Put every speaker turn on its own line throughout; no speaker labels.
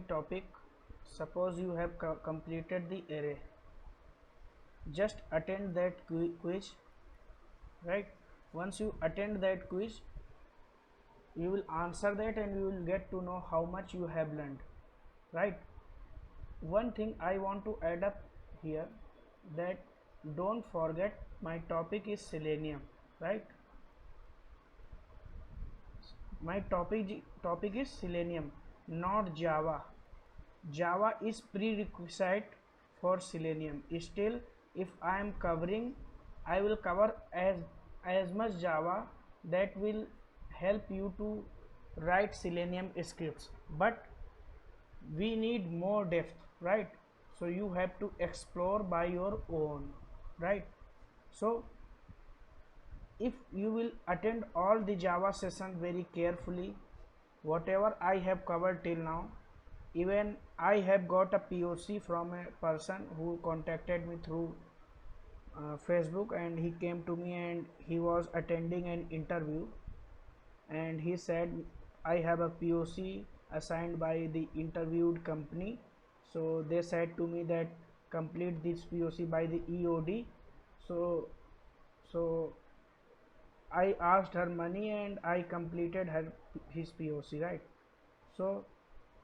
topic. Suppose you have completed the array, just attend that quiz, right? Once you attend that quiz, you will answer that and you will get to know how much you have learned, right? One thing I want to add up here, that don't forget my topic is Selenium, right? My topic is Selenium, not Java. Java is prerequisite for Selenium. Still, if I am covering, I will cover as much Java that will help you to write Selenium scripts, but we need more depth, right? So you have to explore by your own, right? So if you will attend all the Java session very carefully, whatever I have covered till now, even I have got a POC from a person who contacted me through Facebook, and he came to me and he was attending an interview, and he said, I have a POC assigned by the interviewed company, so they said to me that complete this POC by the EOD. So I asked her money and I completed his POC, right? So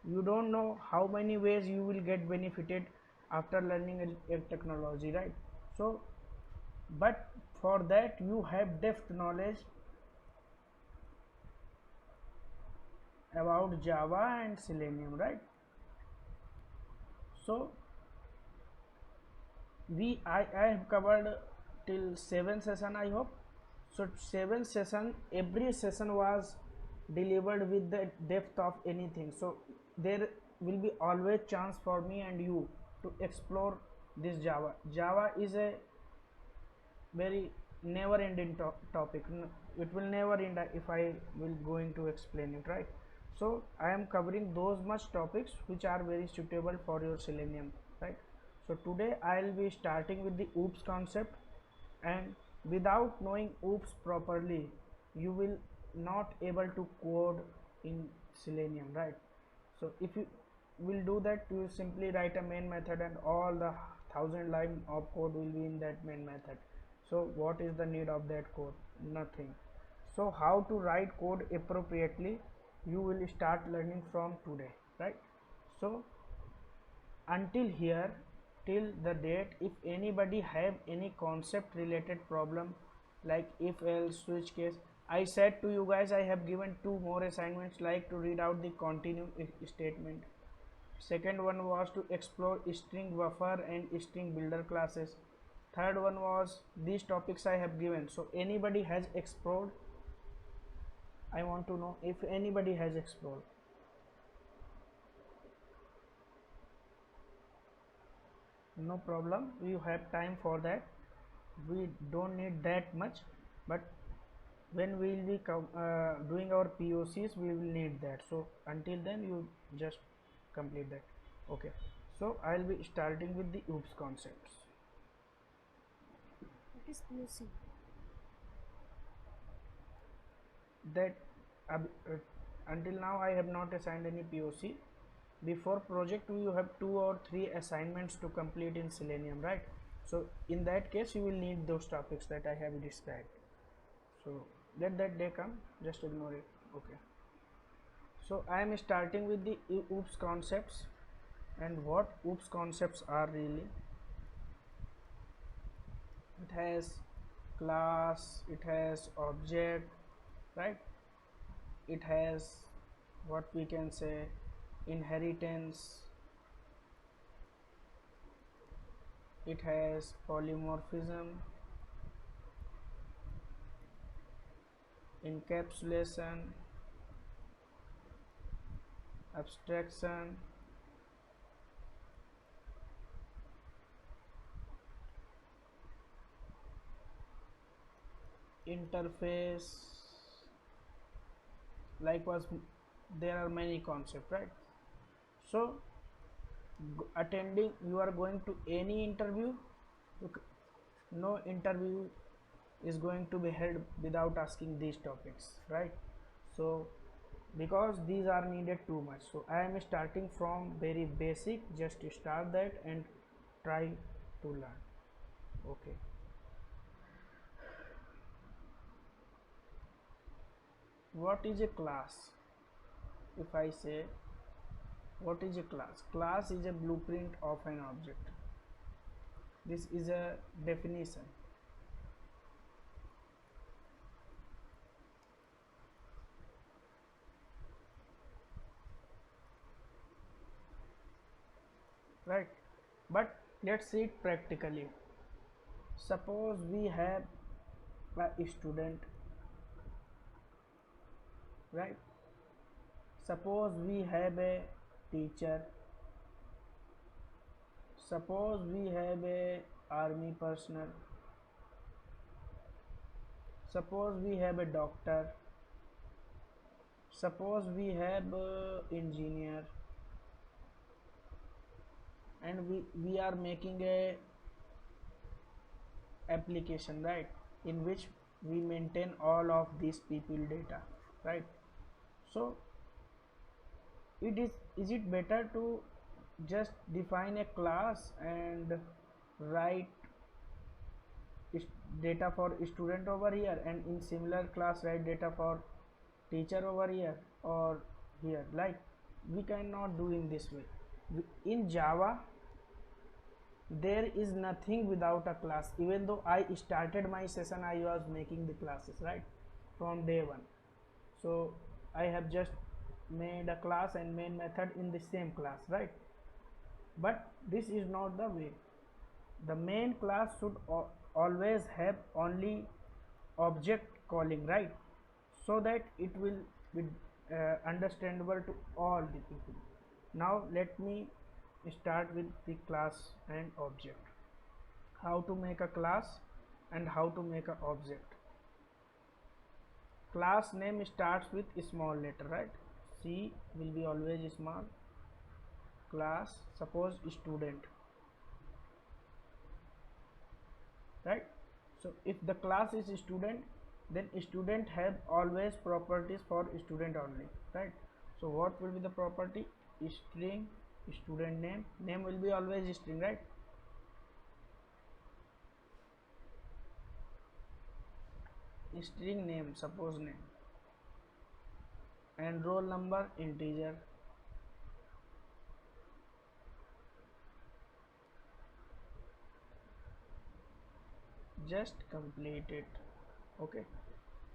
you don't know how many ways you will get benefited after learning a technology, right? So but for that you have depth knowledge about Java and Selenium, right? So I have covered till 7 session, I hope. So 7 session, every session was delivered with the depth of anything. So there will be always chance for me and you to explore this Java. Java is a very never ending topic. It will never end if I will going to explain it, right? So I am covering those much topics which are very suitable for your Selenium, right? So today I will be starting with the OOPS concept, and without knowing OOPS properly you will not able to code in Selenium, right? So if you will do that, you simply write a main method and all the 1,000 line of code will be in that main method. So what is the need of that code? Nothing. So how to write code appropriately, you will start learning from today, right? So until here, till the date, if anybody have any concept related problem like if else switch case, I said to you guys I have given 2 more assignments, like to read out the continue statement. Second one was to explore string buffer and string builder classes. Third one was these topics I have given. So anybody has explored? I want to know if anybody has explored. No problem, you have time for that. We don't need that much, but when we will be doing our POCs we will need that. So until then you just complete that. Okay, so I'll be starting with the OOPS concepts.
What is POC?
That until now I have not assigned any POC. Before project you have 2 or 3 assignments to complete in Selenium, right? So in that case you will need those topics that I have described. So let that day come, just ignore it. Okay, so I am starting with the OOPS concepts. And what OOPS concepts are really? It has class, it has object, right? It has what we can say inheritance, it has polymorphism, encapsulation, abstraction, interface. Likewise there are many concepts, right? So attending, you are going to any interview, no interview is going to be held without asking these topics, right? So because these are needed too much. So I am starting from very basic, just to start that and try to learn. Okay. What is a class? If I say what is a class? Class is a blueprint of an object. This is a definition. Right? But let's see it practically. Suppose we have a student, right? Suppose we have a teacher. Suppose we have a army personnel. Suppose we have a doctor. Suppose we have a engineer, and we are making a application, right, in which we maintain all of these people data, right? So is it better to just define a class and write data for student over here, and in similar class write data for teacher over here or here? Like, we cannot do in this way. In Java there is nothing without a class. Even though I started my session, I was making the classes, right, from day one. So I have just made a class and main method in the same class, right? But this is not the way. The main class should always have only object calling, right? So that it will be understandable to all the people. Now let me start with the class and object. How to make a class and how to make an object. Class name starts with a small letter, right? C will be always small. Class, suppose student, right? So if the class is student, then student have always properties for student only, right? So what will be the property? String student name. Name will be always string, right? String name, suppose name, and roll number integer. Just complete it. Okay.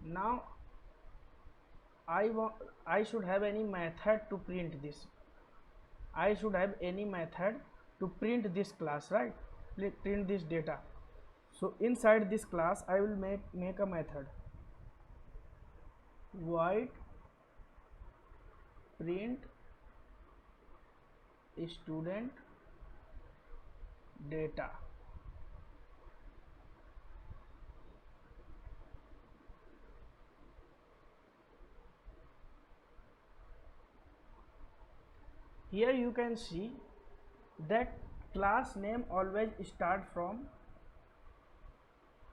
Now I should have any method to print this. I should have any method to print this class, right? Print this data. So inside this class I will make a method void print student data. Here you can see that class name always start from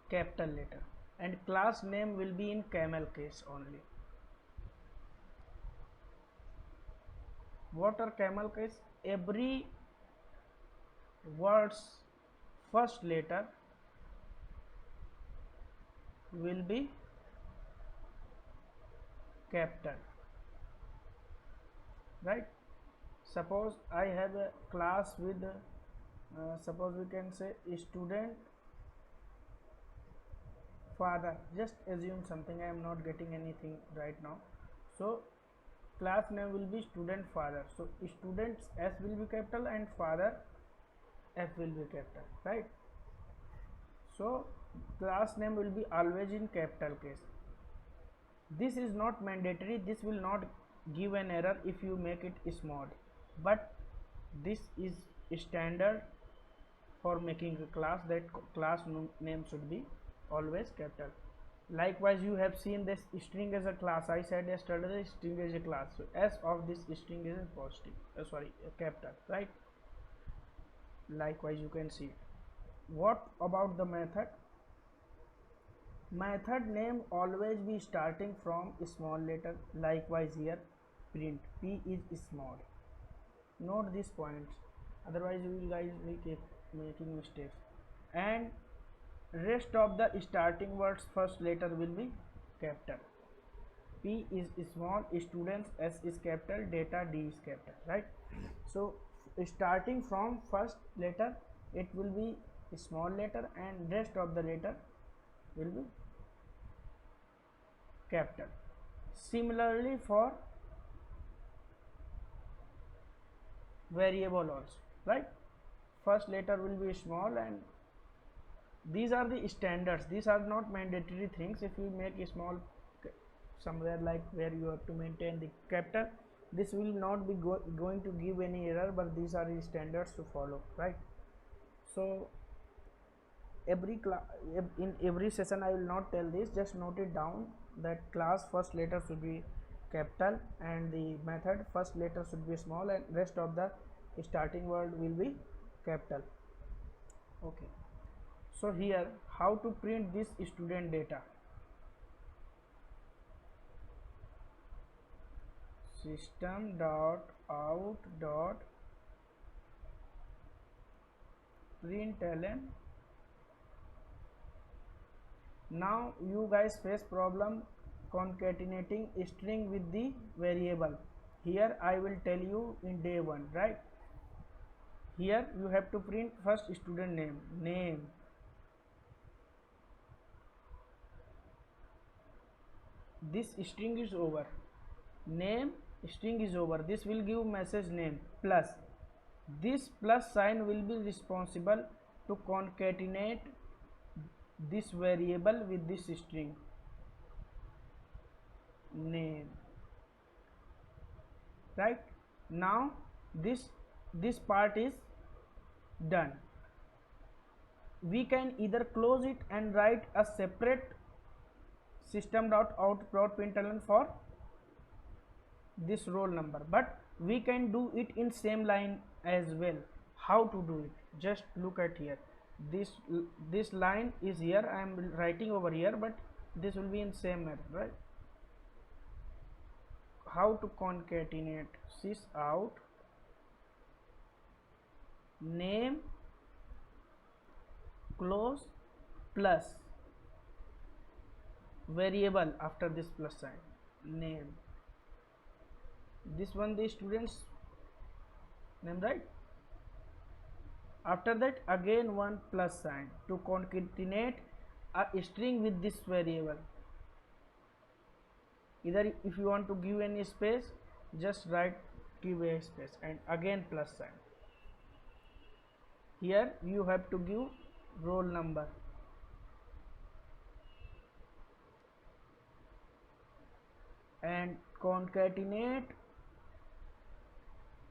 capital letter, and class name will be in camel case only. What are camel case? Every word's first letter will be capital, right? Suppose I have a class with suppose we can say student father. Just assume something, I am not getting anything right now. So class name will be student father. So students S will be capital and father F will be capital, right? So class name will be always in capital case. This is not mandatory, this will not give an error if you make it small, but this is standard for making a class, that class name should be always capital. Likewise, you have seen this string as a class. I said yesterday string is a class. So S of this string is a positive, a capital, right? Likewise, you can see it. What about the method? Method name always be starting from a small letter. Likewise here, print p is small. Note these points, otherwise you will guys will keep making mistakes. And rest of the starting words first letter will be capital. P is small, students S is capital, data D is capital, right? So starting from first letter it will be a small letter and rest of the letter will be capital. Similarly for variable also, right? First letter will be small, and these are the standards, these are not mandatory things. If you make a small somewhere like where you have to maintain the capital, this will not be going to give any error, but these are the standards to follow, right? So in every session I will not tell this, just note it down that class first letter should be capital and the method first letter should be small and rest of the starting word will be capital. Okay, so here how to print this student data. System dot out dot println. Now you guys face problem concatenating string with the variable. Here I will tell you in day one, right? Here you have to print first student name. This string is over, name string is over, this will give message name plus. This plus sign will be responsible to concatenate this variable with this string name, right? Now this part is done. We can either close it and write a separate system.out.println for this roll number, but we can do it in same line as well. How to do it? Just look at here. This line is here, I am writing over here, but this will be in same method, right? How to concatenate sys out name close plus variable after this plus sign name, this one the student's name, right? After that again one plus sign to concatenate a string with this variable. Either if you want to give any space, just write give a space and again plus sign. Here you have to give roll number and concatenate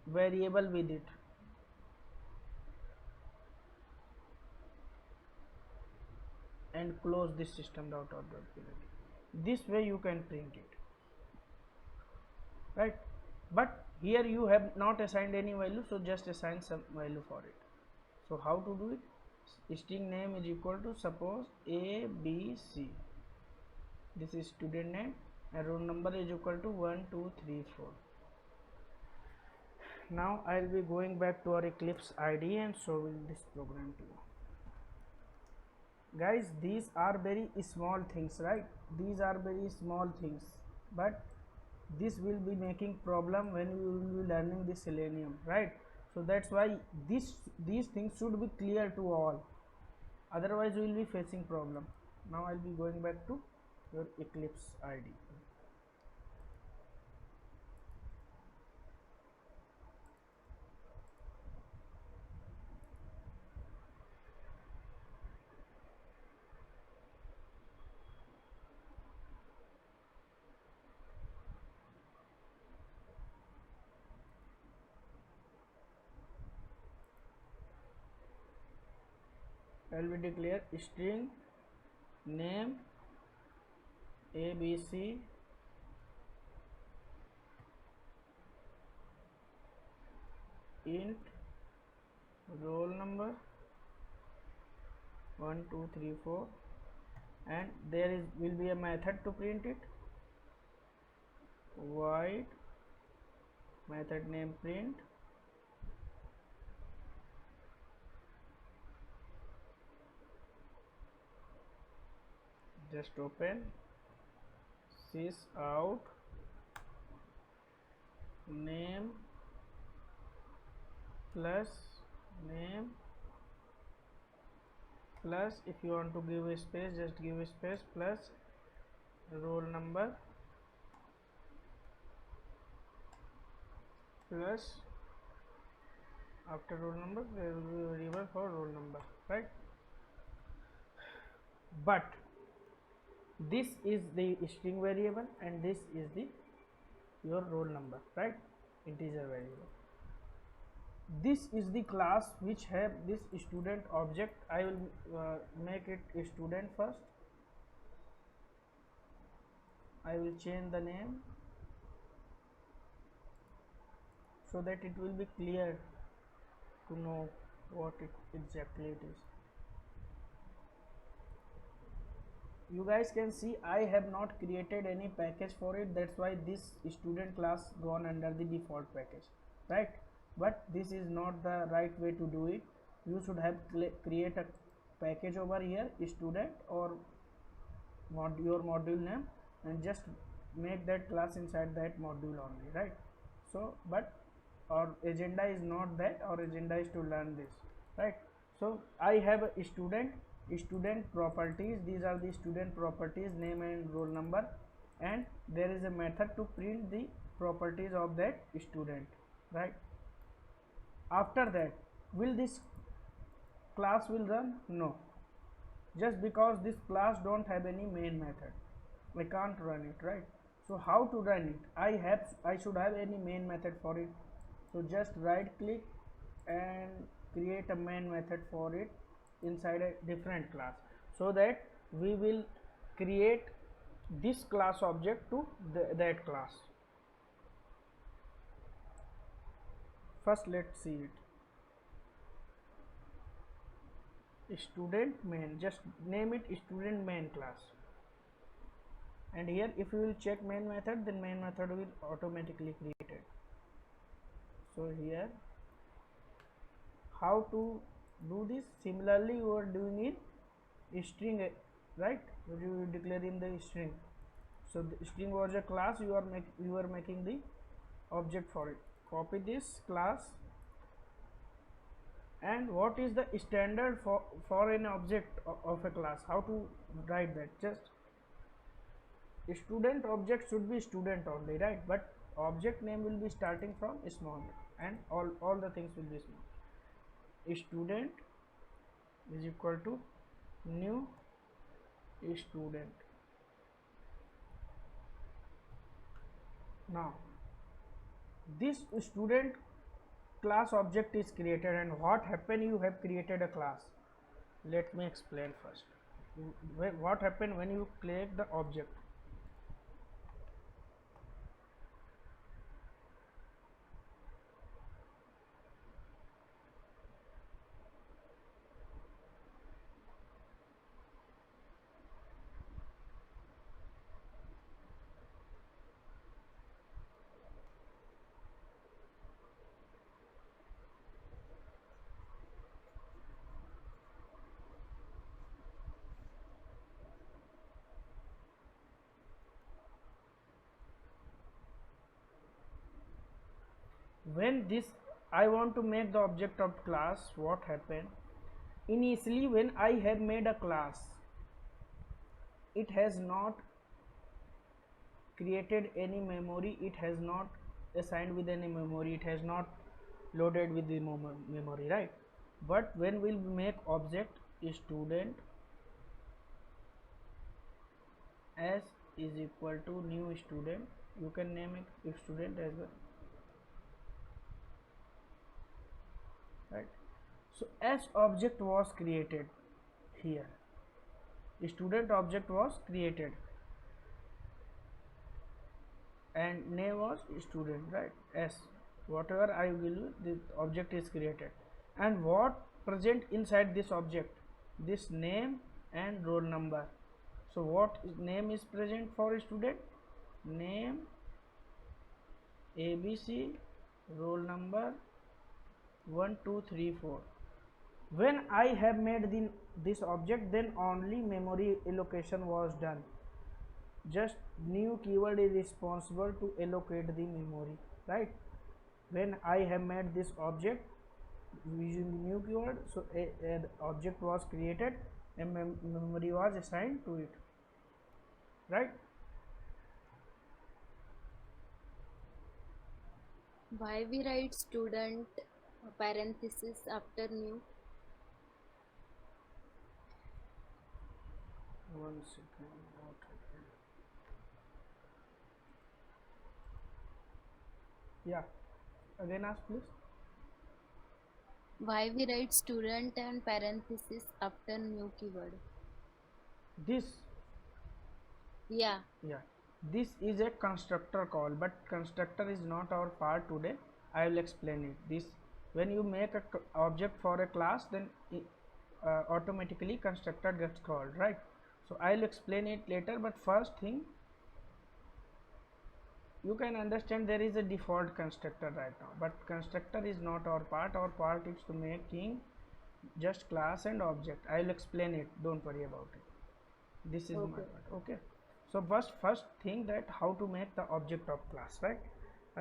variable with it. And close this system.out.println. This way you can print it, right? But here you have not assigned any value, so just assign some value for it. So how to do it? String name is equal to suppose ABC. This is student name and roll number is equal to 1 2 3 4. Now I will be going back to our Eclipse IDE and showing this program to you. Guys, these are very small things, right? These are very small things, but this will be making problem when you will be learning the Selenium, right? So that's why these things should be clear to all, otherwise you will be facing problem. Now I'll be going back to your Eclipse IDE. I will declare string name ABC int roll number 1 2 3 4, and there will be a method to print it void method name print, just open sys out name plus name plus, if you want to give a space, just give a space, plus roll number plus after roll number there will be a variable for roll number, right? But this is the string variable and this is the your roll number, right? Integer variable. This is the class which have this student object. I will make it a student first. I will change the name so that it will be clear to know what exactly it is. You guys can see I have not created any package for it, that's why this student class gone under the default package, right? But this is not the right way to do it. You should have create a package over here, student or your module name, and just make that class inside that module only, right? So but our agenda is not that, our agenda is to learn this, right? So I have a student properties. These are the student properties, name and roll number, and there is a method to print the properties of that student, right? After that, will this class will run? No, just because this class don't have any main method, I can't run it, right? So how to run it? I should have any main method for it. So just right click and create a main method for it inside a different class, so that we will create this class object to that class. First let's see it. Student main, just name it student main class, and here if you will check main method, then main method will automatically created. So here how to do this? Similarly you are doing in string, right? You are declaring the string. So the string was a class, you are making the object for it. Copy this class, and what is the standard for an object of a class? How to write that? Just student object should be student only, right? But object name will be starting from small, and all the things will be small. Student is equal to new student. Now this student class object is created, and what happened? You have created a class. Let me explain first. What happened when you create the object? When this I want to make the object of class, what happened? Initially when I have made a class, it has not created any memory, it has not assigned with any memory, it has not loaded with the memory, right? But when we'll make object student as is equal to new student, you can name it student as well, right? So as object was created here, student object was created and name was student, right? S whatever I will, the object is created, and what present inside this object? This name and roll number. So what name is present for student? Name ABC roll number 1 2 3 4. When I have made this object, then only memory allocation was done. Just new keyword is responsible to allocate the memory, right? When I have made this object using new keyword, so a object was created and memory was assigned to it, right?
Why we write student parenthesis after new?
One second, what happened? Yeah, again ask please.
Why we write student and parenthesis after new keyword?
This,
Yeah.
yeah, this is a constructor call, but constructor is not our part today. I will explain it. This, when you make a object for a class, then automatically constructor gets called, right? So I'll explain it later, but first thing, you can understand there is a default constructor right now, but constructor is not our part. Our part is to making just class and object. I will explain it, don't worry about it. This is my
Okay.
part, okay? So first thing, that how to make the object of class, right?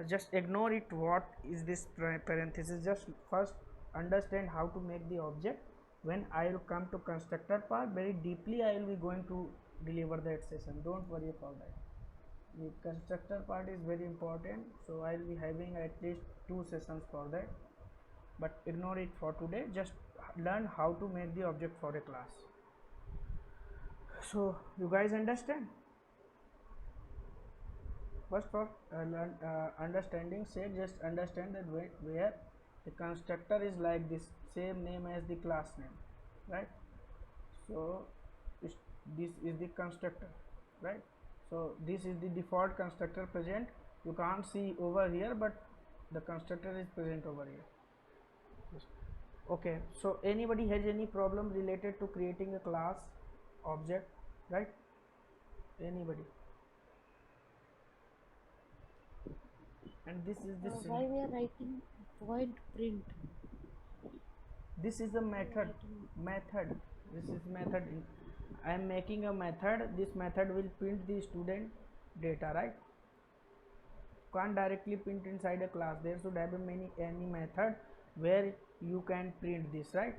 Just ignore it, what is this parenthesis, just first understand how to make the object. When I will come to constructor part, very deeply I will be going to deliver that session, don't worry about that. The constructor part is very important, so I will be having at least 2 sessions for that, but ignore it for today. Just learn how to make the object for a class. So you guys understand? First for understanding sake, just understand that where the constructor is like this, same name as the class name, right? So this is the constructor, right? So this is the default constructor present. You can't see over here, but the constructor is present over here. Okay, so anybody has any problem related to creating a class object, right? Anybody? And this is the
Why we are writing void print?
this is a
Why we are
method.
writing?
Method, this is method. I am making a method. This method will print the student data, right? Can't directly print inside a class. There should have a many any method where you can print this, right?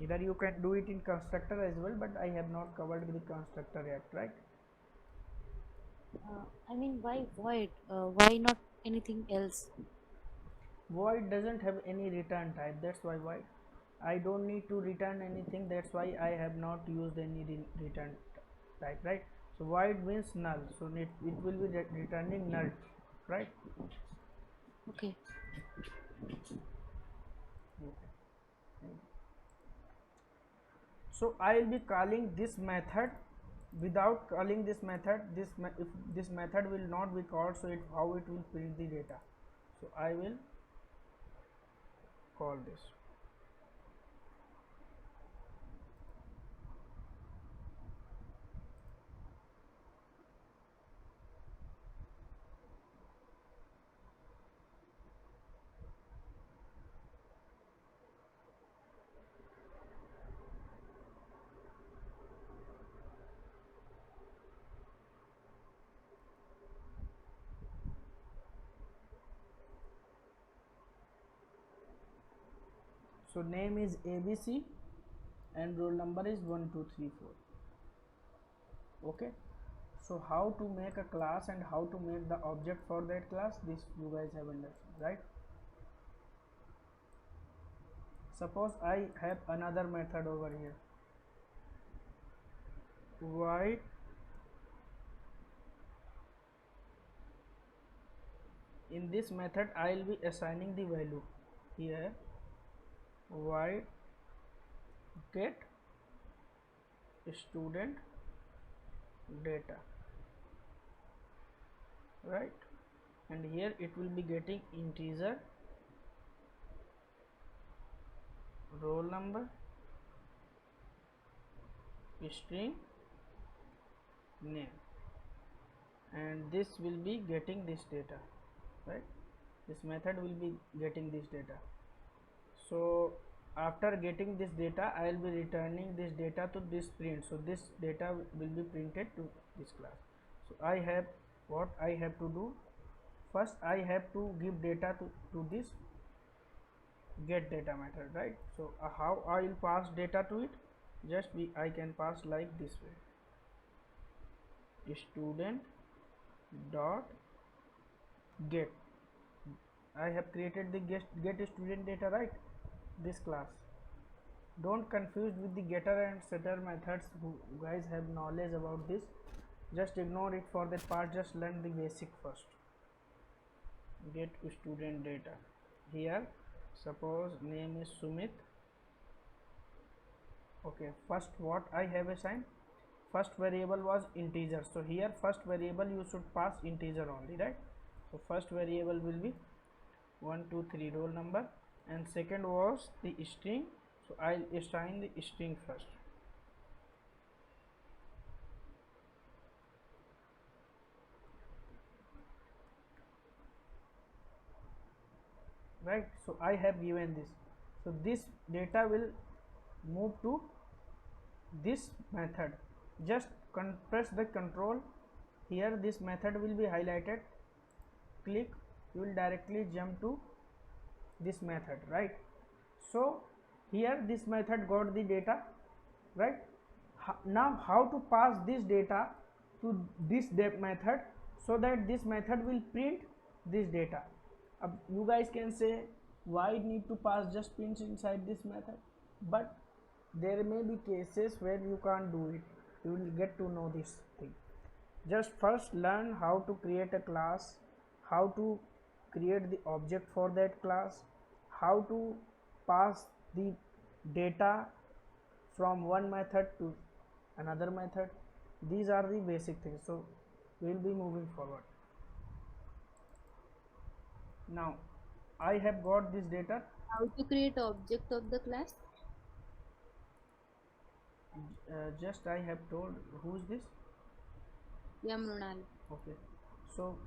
Either you can do it in constructor as well, but I have not covered the constructor yet, right?
I mean, why void? Why not anything else?
Void doesn't have any return type, that's why void. I don't need to return anything, that's why I have not used any return type, right? So void means null, so it will be returning null, right?
Okay.
So I will be calling this method. Without calling this method, if this method will not be called, so how it will print the data. So I will call this. So name is ABC and roll number is 1234. Okay, so how to make a class and how to make the object for that class, this you guys have understood, right? Suppose I have another method over here, void in this method I will be assigning the value here, void get student data, right? And here it will be getting integer, roll number, string name, and this will be getting this data. right? This method will be getting this data. So after getting this data, I will be returning this data to this print. So this data will be printed to this class. So I have what I have to do. First I have to give data to this get data method, right? So how I will pass data to it, I can pass like this way: student dot get. I have created the get student data, right? This class. Don't confuse with the getter and setter methods. Who guys have knowledge about this, just ignore it for that part. Just learn the basic first. Get student data. Here suppose name is Sumit. Okay, first what I have assigned, first variable was integer. So here first variable you should pass integer only, right? So first variable will be 123 roll number, and second was the string. So I'll assign the string first. Right, so I have given this. So this data will move to this method. Just press the control here, this method will be highlighted. Click, you will directly jump to this method, right? So here this method got the data, right? Now how to pass this data to this method, so that this method will print this data. You guys can say why need to pass just prints inside this method, but there may be cases where you can't do it. You will get to know this thing. Just first learn how to create a class, how to create the object for that class, how to pass the data from one method to another method. These are the basic things. So we will be moving forward. Now I have got this data.
How to create object of the class?
Just I have told. Who is this?
Yeah, Mrunal.
Okay, so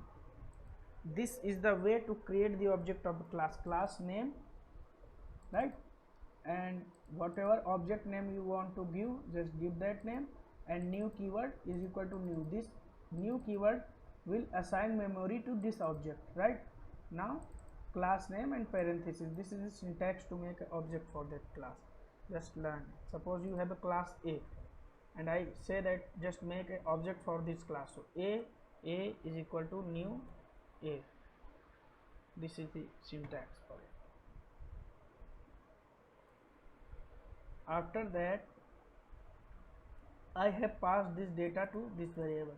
this is the way to create the object of the class name, right? And whatever object name you want to give, just give that name, and new keyword is equal to new. This new keyword will assign memory to this object, right? Now class name and parenthesis, this is the syntax to make an object for that class. Just learn. Suppose you have a class A and I say that just make an object for this class. So A is equal to new A. This is the syntax for it. After that I have passed this data to this variable.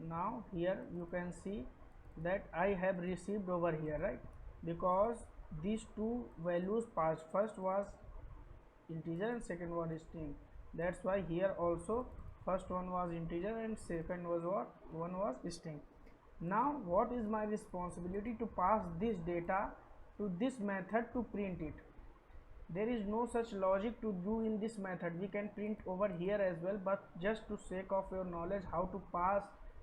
Now here you can see that I have received over here, right? Because these two values passed, first was integer and second one is string. That's why here also first one was integer and second was what? One was string. Now what is my responsibility? To pass this data to this method to print it. There is no such logic to do in this method. We can print over here as well, but just to sake of your knowledge how to pass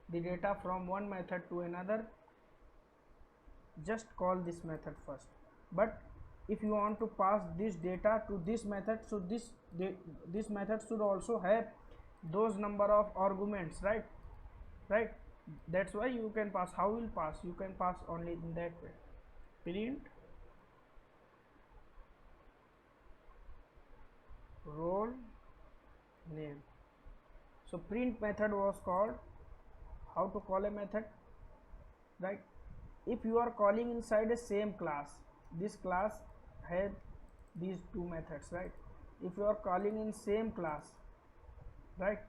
the data from one method to another, just call this method first. But if you want to pass this data to this method, so this method should also have those number of arguments, right? That's why you can pass. How will pass? You can pass only in that way. Print roll name. So print method was called. How to call a method, right? If you are calling inside a same class, this class had these two methods, right? If you are calling in same class, right?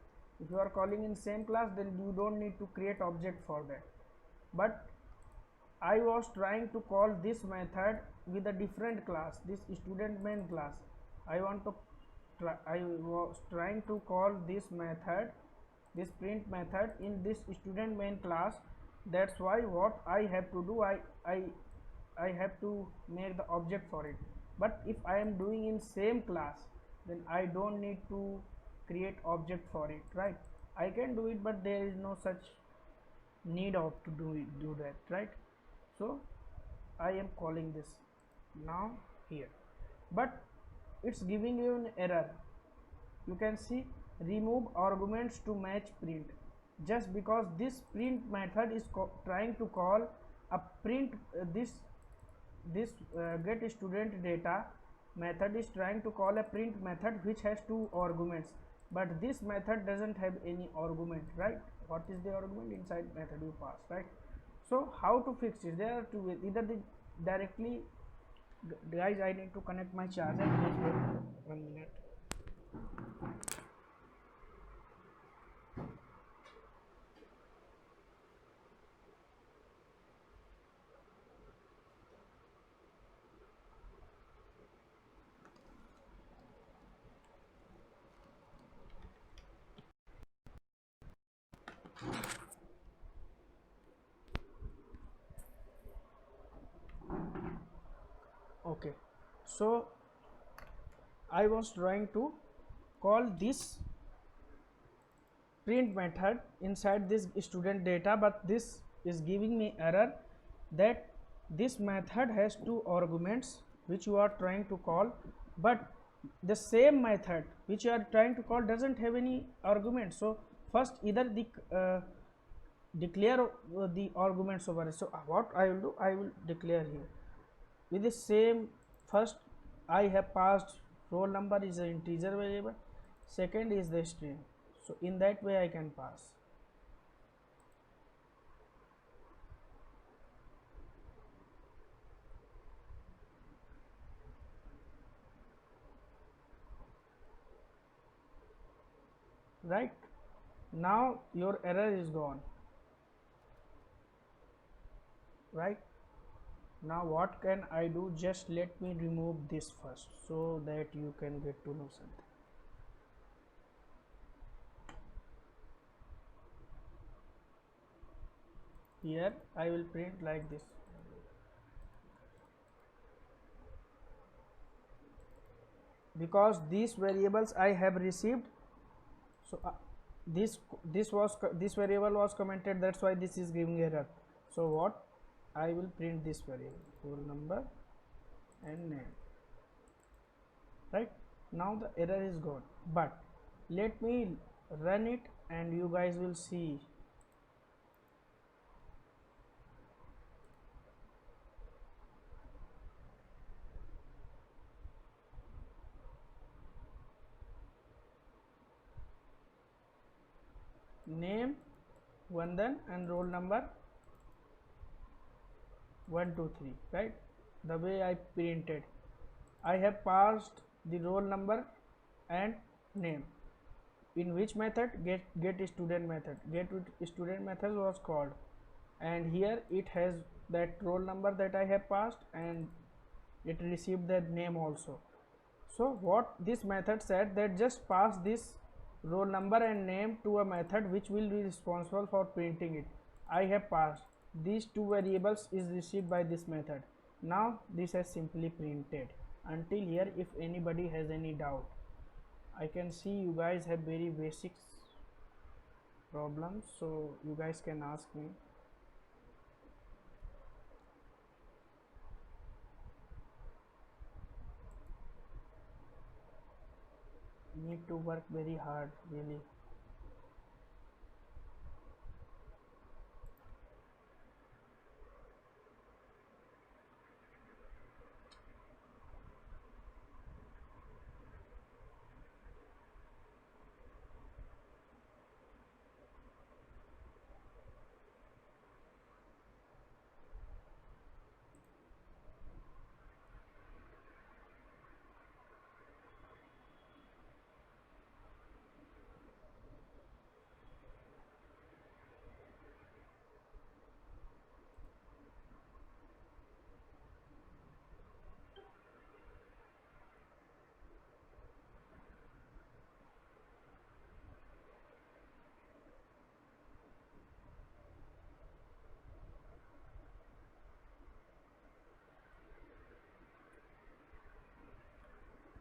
If you are calling in same class, then you don't need to create object for that. But I was trying to call this method with a different class, this student main class. I was trying to call this method, this print method in this student main class. That's why what I have to do, I have to make the object for it. But if I am doing in same class, then I don't need to create object for it, right? I can do it, but there is no such need of to do that, right? So I am calling this now here, but it's giving you an error. You can see remove arguments to match print, just because this print method is trying to call a print this get student data method is trying to call a print method which has two arguments, but this method doesn't have any argument, right? What is the argument? Inside method you pass, right? So how to fix it? There are two ways. Either the directly, guys, I need to connect my charger, please wait 1 minute. Okay, so I was trying to call this print method inside this student data, but this is giving me error that this method has two arguments which you are trying to call, but the same method which you are trying to call doesn't have any argument. So first either the declare the arguments over it. So what I will do, I will declare here with the same. First I have passed roll number is an integer variable, second is the string, so in that way I can pass. Right, now your error is gone. Right, now what can I do? Just let me remove this first so that you can get to know something. Here I will print like this, because these variables I have received. So this variable was commented, that's why this is giving error. So what I will print this variable roll number and name. Right, now the error is gone, but let me run it and you guys will see. Name Vandan and roll number 123, right? The way I printed, I have passed the roll number and name. In which method? Get student method. Get student method was called, and here it has that roll number that I have passed, and it received that name also. So what this method said, that just pass this roll number and name to a method which will be responsible for printing it. I have passed these two variables is received by this method. Now this has simply printed. Until here, if anybody has any doubt, I can see you guys have very basic problems, so you guys can ask me. Need to work very hard, really.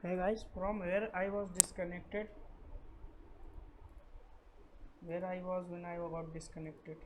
Hey guys, from where I was disconnected, where I was when I got disconnected.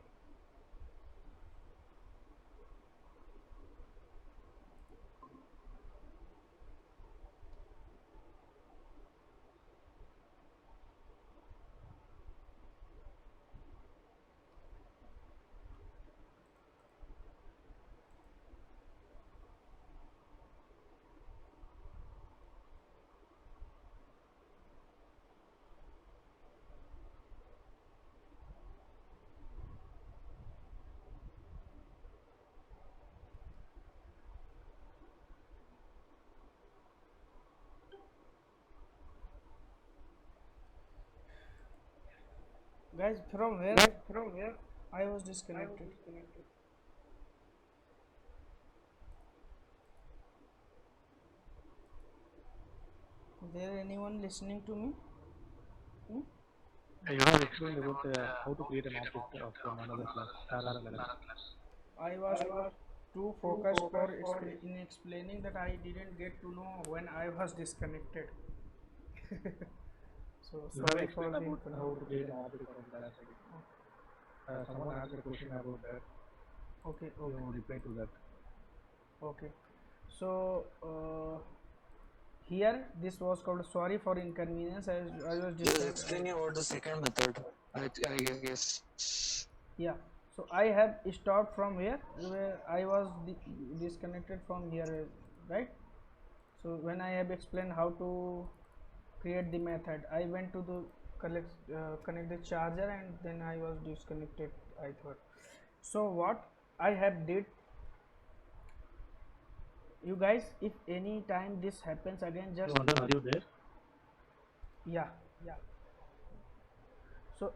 Guys, from where I was disconnected? Is there anyone listening to me? Hmm?
You have explained about how to create an object from another class, another class.
I was too focused for in explaining that I didn't get to know when I was disconnected. So
You have
sorry for
explained
the
about how to
inconvenience.
create an object from class. Someone asked a question about that.
Okay, okay,
You reply to that.
okay. So here this was called sorry for inconvenience. I was
Just
disconnected.
explaining about the second method. I guess.
Yeah. So I have stopped from here where I was disconnected from here, right? So when I have explained how to create the method, I went to the connect the charger and then I was disconnected, I thought. So what I have did, you guys, if any time this happens again,
So,
just
Anand, are you there?
yeah. So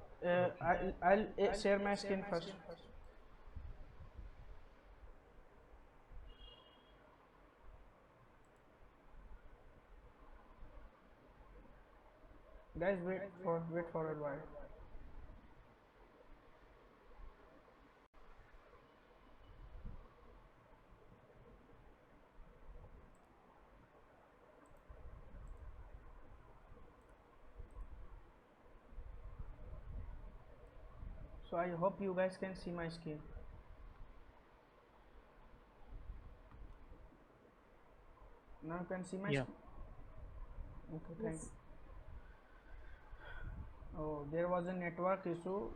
I'll share my screen first. Guys, wait for a while. So I hope you guys can see my screen. Now you can see my
Yeah.
screen. Okay, thank you. Oh, there was a network issue.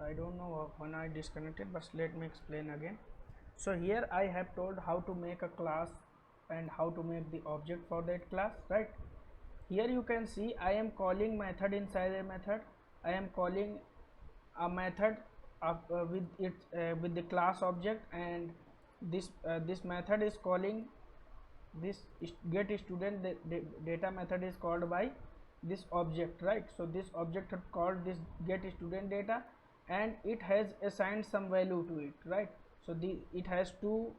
I don't know when I disconnected, but let me explain again. So here I have told how to make a class and how to make the object for that class, right? Here you can see I am calling method inside a method. I am calling a method with the class object, and this method is calling this get student data method is called by this object, right? So this object had called this get student data, and it has assigned some value to it, right? So it has two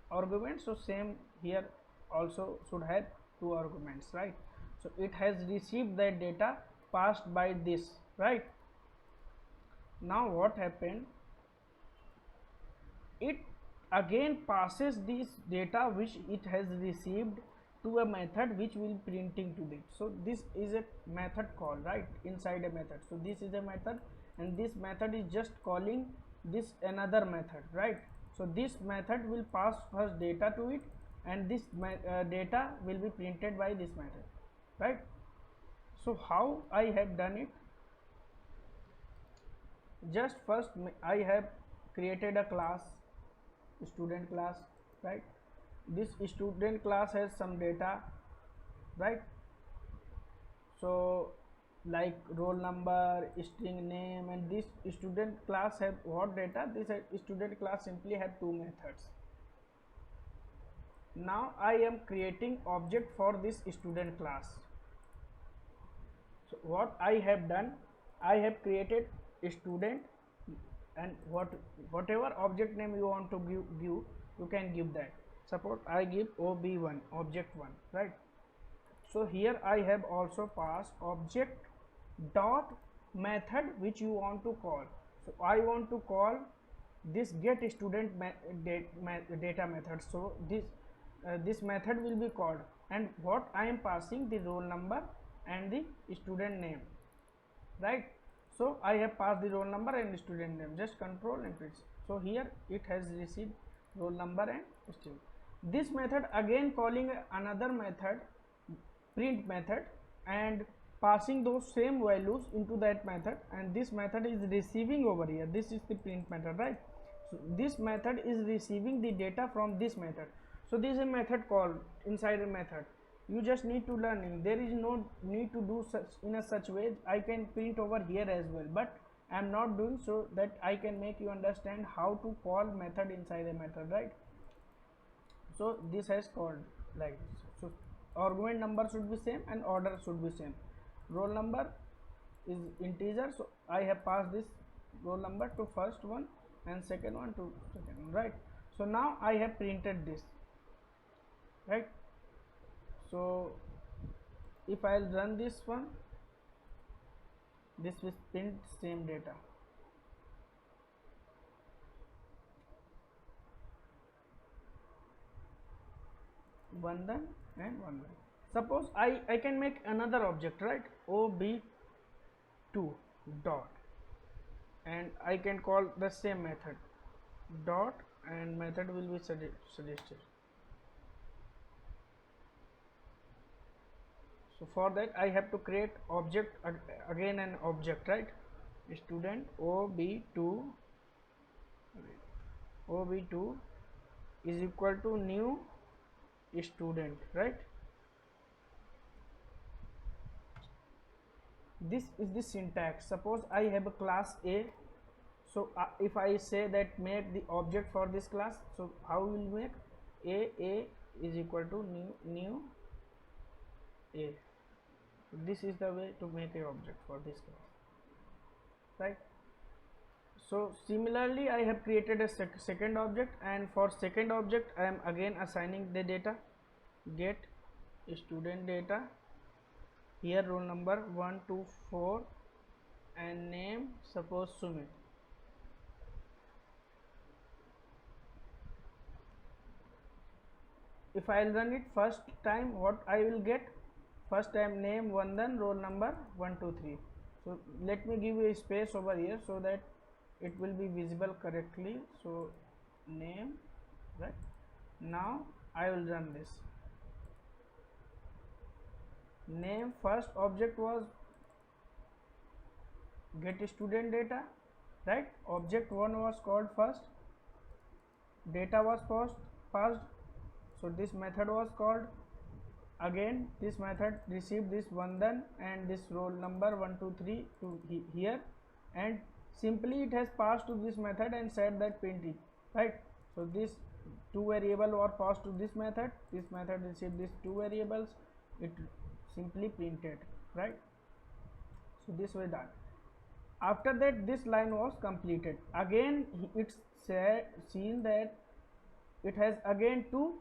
arguments, so same here also should have two arguments, right? So it has received that data passed by this, right? Now what happened, it again passes this data which it has received to a method which will printing to it. So this is a method call, right, inside a method. So this is a method, and this method is just calling this another method, right? So this method will pass first data to it, and this data will be printed by this method, right? So how I have done it, just first I have created a class, student class, right? This student class has some data, right? So like roll number, string name, and this student class have what data? This student class simply have two methods. Now I am creating object for this student class. So what I have done, I have created a student, and whatever object name you want to give, you can give that. Suppose I give ob1 object 1, right? So here I have also passed object dot method which you want to call. So I want to call this get student data method. So this method will be called, and what I am passing the roll number and the student name, right? So I have passed the roll number and student name, just control and press. So here it has received roll number and student. This method again calling another method, print method, and passing those same values into that method, and this method is receiving over here. This is the print method, right? So this method is receiving the data from this method. So this is a method called inside a method. You just need to learn it. There is no need to do such in a such way. I can print over here as well, but I am not doing, so that I can make you understand how to call method inside a method, right? So this has called like this. So argument number should be same and order should be same. Roll number is integer, so I have passed this roll number to first one and second one to second one, right? So now I have printed this, right? So if I'll run this one, this will print same data. Vandan and Vandan. Suppose I can make another object, right? ob2 dot, and I can call the same method dot, and method will be suggested. So for that I have to create object, again an object, right? Student ob2 is equal to new student, right? This is the syntax. Suppose I have a class A, so if I say that make the object for this class, so how will make a is equal to new A. So this is the way to make a object for this class, right? So similarly I have created a second object, and for second object I am again assigning the data, get student data, here roll number 1 to 4 and name suppose Sumit. If I will run it first time, what I will get? First time name Vandan, roll number 1 2 3. So let me give you a space over here so that it will be visible correctly. So name, right? Now I will run this. Name first object was get student data, right? Object 1 was called first, data was passed, so this method was called. Again this method received this Vandan and this roll number 1 2 3 to here, and simply it has passed to this method and said that print it, right? So this two variable were passed to this method received these two variables, it simply printed, right? So this way done. After that this line was completed. Again it's seen that it has again two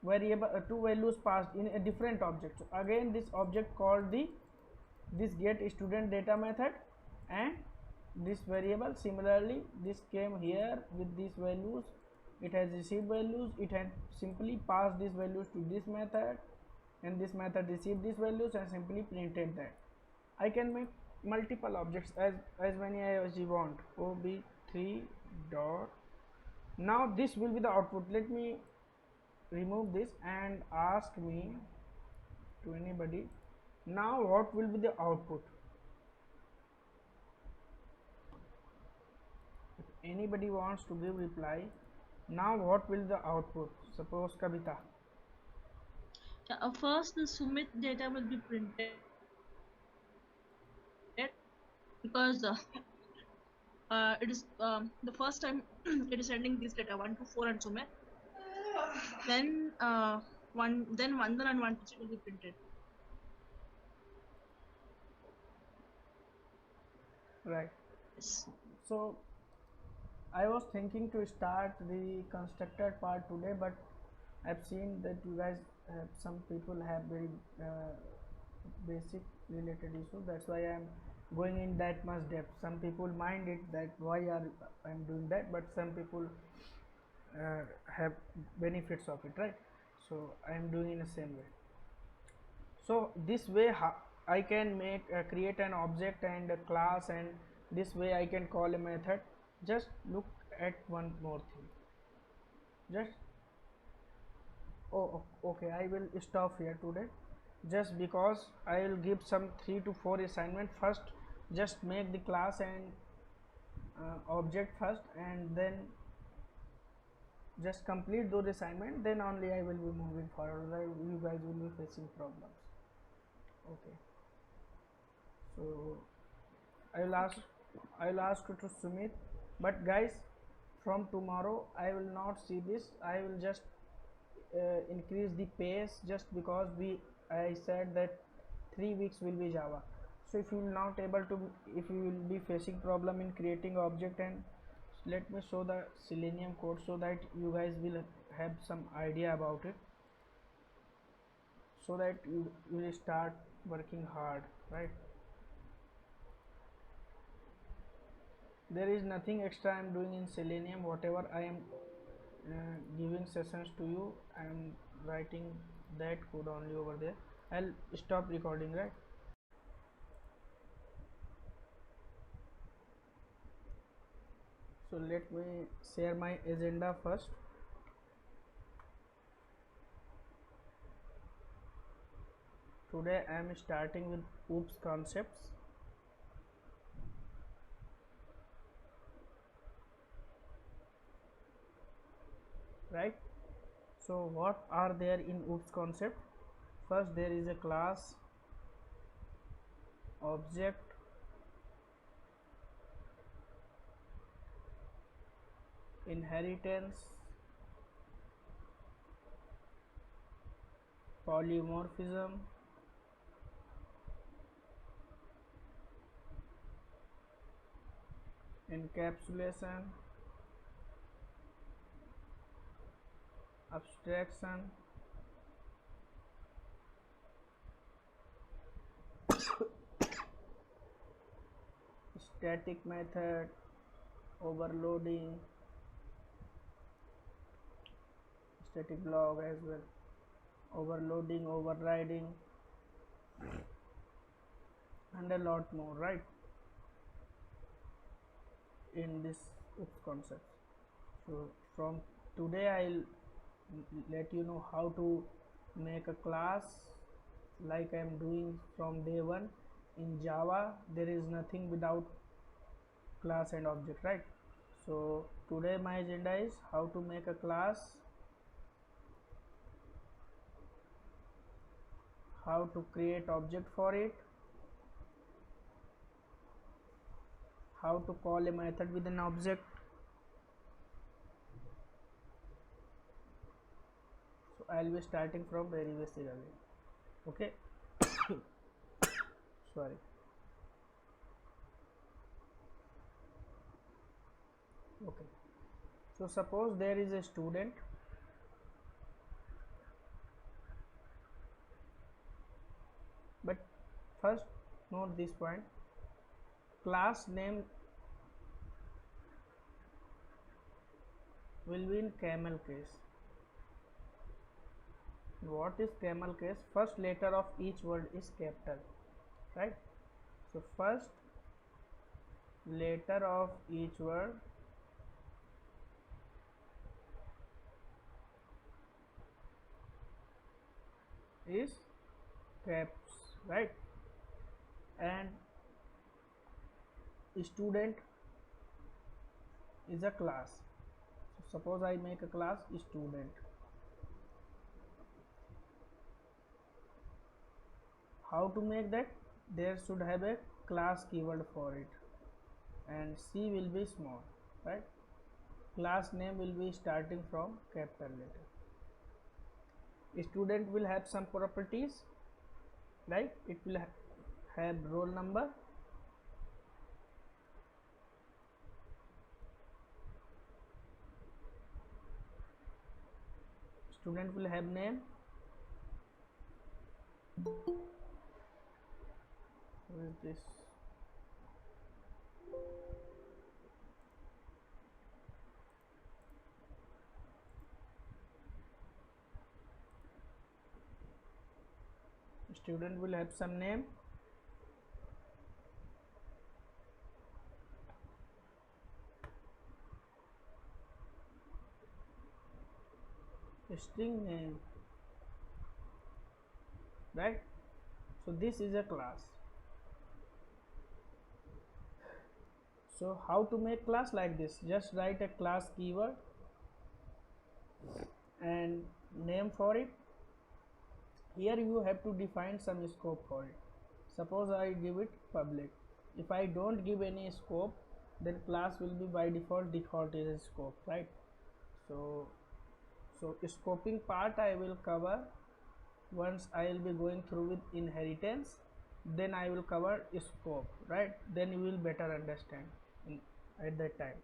values passed in a different object. So again this object called this get student data method, and this variable similarly this came here with these values, it has received values, it had simply passed these values to this method, and this method received these values and simply printed that. I can make multiple objects as many as you want. ob3 dot, now this will be the output. Let me remove this and ask me to anybody, now what will be the output? If anybody wants to give reply, now what will the output? Suppose Kavita.
First, the Sumit data will be printed because it is the first time it is sending this data 1 to 4 and Sumit. Then Vandan and 1 to 3 will be printed.
Right.
Yes.
So I was thinking to start the constructed part today, but I've seen that you guys have, some people have very basic related issue. That's why I'm going in that much depth. Some people mind it that why I'm doing that, but some people have benefits of it, right? So I'm doing in the same way. So this way I can make create an object and a class, and this way I can call a method. Just look at one more thing. Just okay, I will stop here today, just because I will give some 3 to 4 assignment. First just make the class and object first, and then just complete those assignment, then only I will be moving forward. You guys will be facing problems. Okay, so I will ask you to Sumit, but guys, from tomorrow I will not see this. I will just increase the pace, just because I said that 3 weeks will be Java. So if you will not able to, if you will be facing problem in creating object, and let me show the Selenium code so that you guys will have some idea about it, so that you will start working hard, right? There is nothing extra I am doing in Selenium. Whatever I am giving sessions to you, I am writing that code only over there. I'll stop recording, right? So let me share my agenda first. Today I am starting with OOPS concepts. Right? So what are there in OOPS concept? First there is a class, object, inheritance, polymorphism, encapsulation, abstraction, static method, overloading, static block as well, overloading, overriding, and a lot more, right, in this OOPS concept. So from today I'll let you know how to make a class like I am doing from day one. In Java there is nothing without class and object, right? So today my agenda is how to make a class, how to create object for it, how to call a method with an object. So I'll be starting from very basic again. Okay. Sorry. Okay, so suppose there is a student, but first note this point, class name will be in camel case. What is camel case? First letter of each word is capital, right? So first letter of each word is caps, right? And student is a class. So suppose I make a class student. How to make that? There should have a class keyword for it, and C will be small, right? Class name will be starting from capital letter. Student will have some properties, like it will have roll number, student will have name, what is this, student will have some name, string name, right? So this is a class. So how to make class like this? Just write a class keyword and name for it. Here you have to define some scope for it. Suppose I give it public. If I don't give any scope, then class will be by default is a scope, right? So scoping part I will cover once I will be going through with inheritance. then I will cover scope, right? Then you will better understand at that time.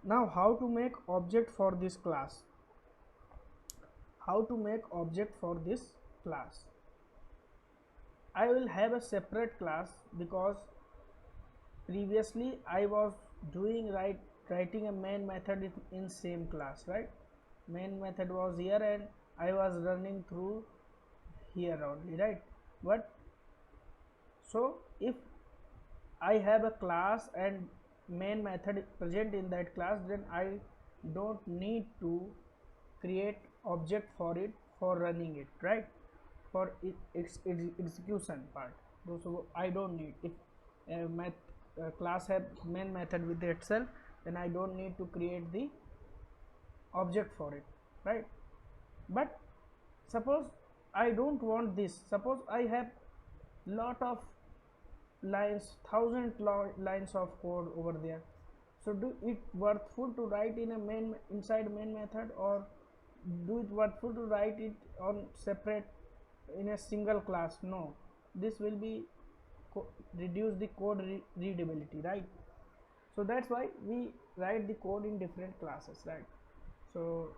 Now how to make object for this class? How to make object for this class? I will have a separate class because previously I was doing writing a main method in same class, right? Main method was here and I was running through here only, right? But so if I have a class and main method present in that class, then I don't need to create object for it for running it, right? For its execution part. So I don't need, if class have main method with itself, then I don't need to create the object for it, right? But suppose I don't want this. Suppose I have lot of lines, lines of code over there. So do it worthful to write in a inside main method, or do it worthful to write it on separate in a single class? No, this will be reduce the code readability, right? So that's why we write the code in different classes, right? So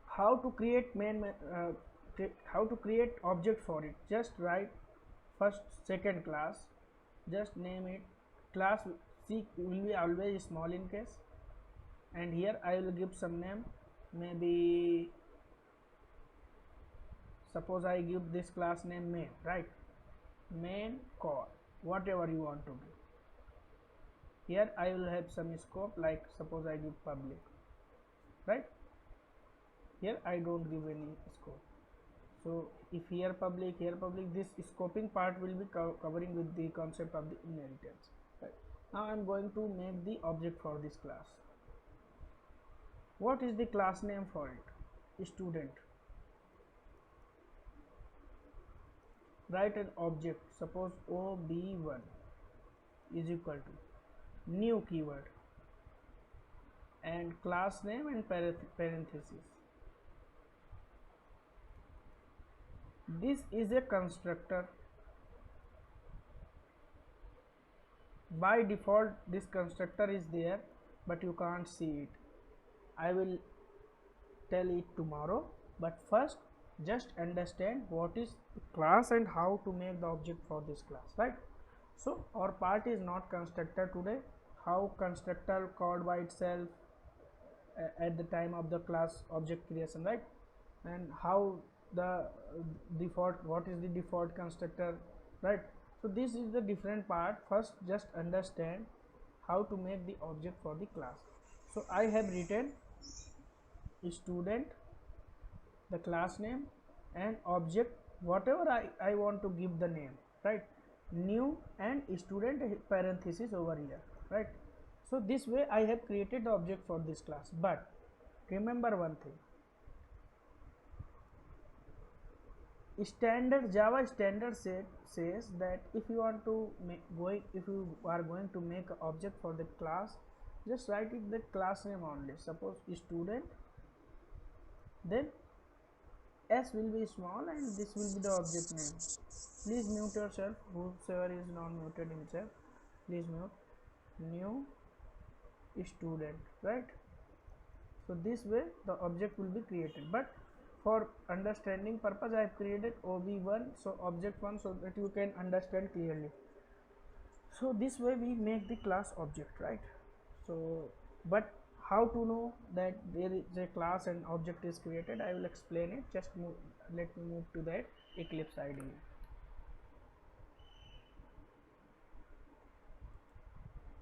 how to create how to create object for it? Just write first second class, just name it class. C will be always small in case, and here I will give some name. Maybe suppose I give this class name main, right? Main core, whatever you want to give. Here I will have some scope, like suppose I give public, right? Here I don't give any scope. So if here public, this scoping part will be covering with the concept of the inheritance, right? Now I am going to make the object for this class. What is the class name for it? Student. Write an object, suppose ob1 is equal to new keyword and class name and parenthesis. This is a constructor. By default this constructor is there, but you can't see it. I will tell it tomorrow, but first just understand what is class and how to make the object for this class, right? So our part is not constructor today. How constructor called by itself at the time of the class object creation, right? And how the default, what is the default constructor, right? So this is the different part. First just understand how to make the object for the class. So I have written student, the class name, and object whatever I want to give the name, right? New and student parenthesis over here, right? So this way I have created the object for this class. But remember one thing, standard Java standard says that if you want to if you are going to make an object for the class, just write it the class name only. Suppose student, then s will be small and this will be the object name. Please mute yourself, whosoever is not muted himself, please mute. New student, right? So this way the object will be created, but for understanding purpose I have created ob1, so object 1, so that you can understand clearly. So this way we make the class object, right? So but how to know that there is a class and object is created, I will explain it. Just let me move to that Eclipse IDE.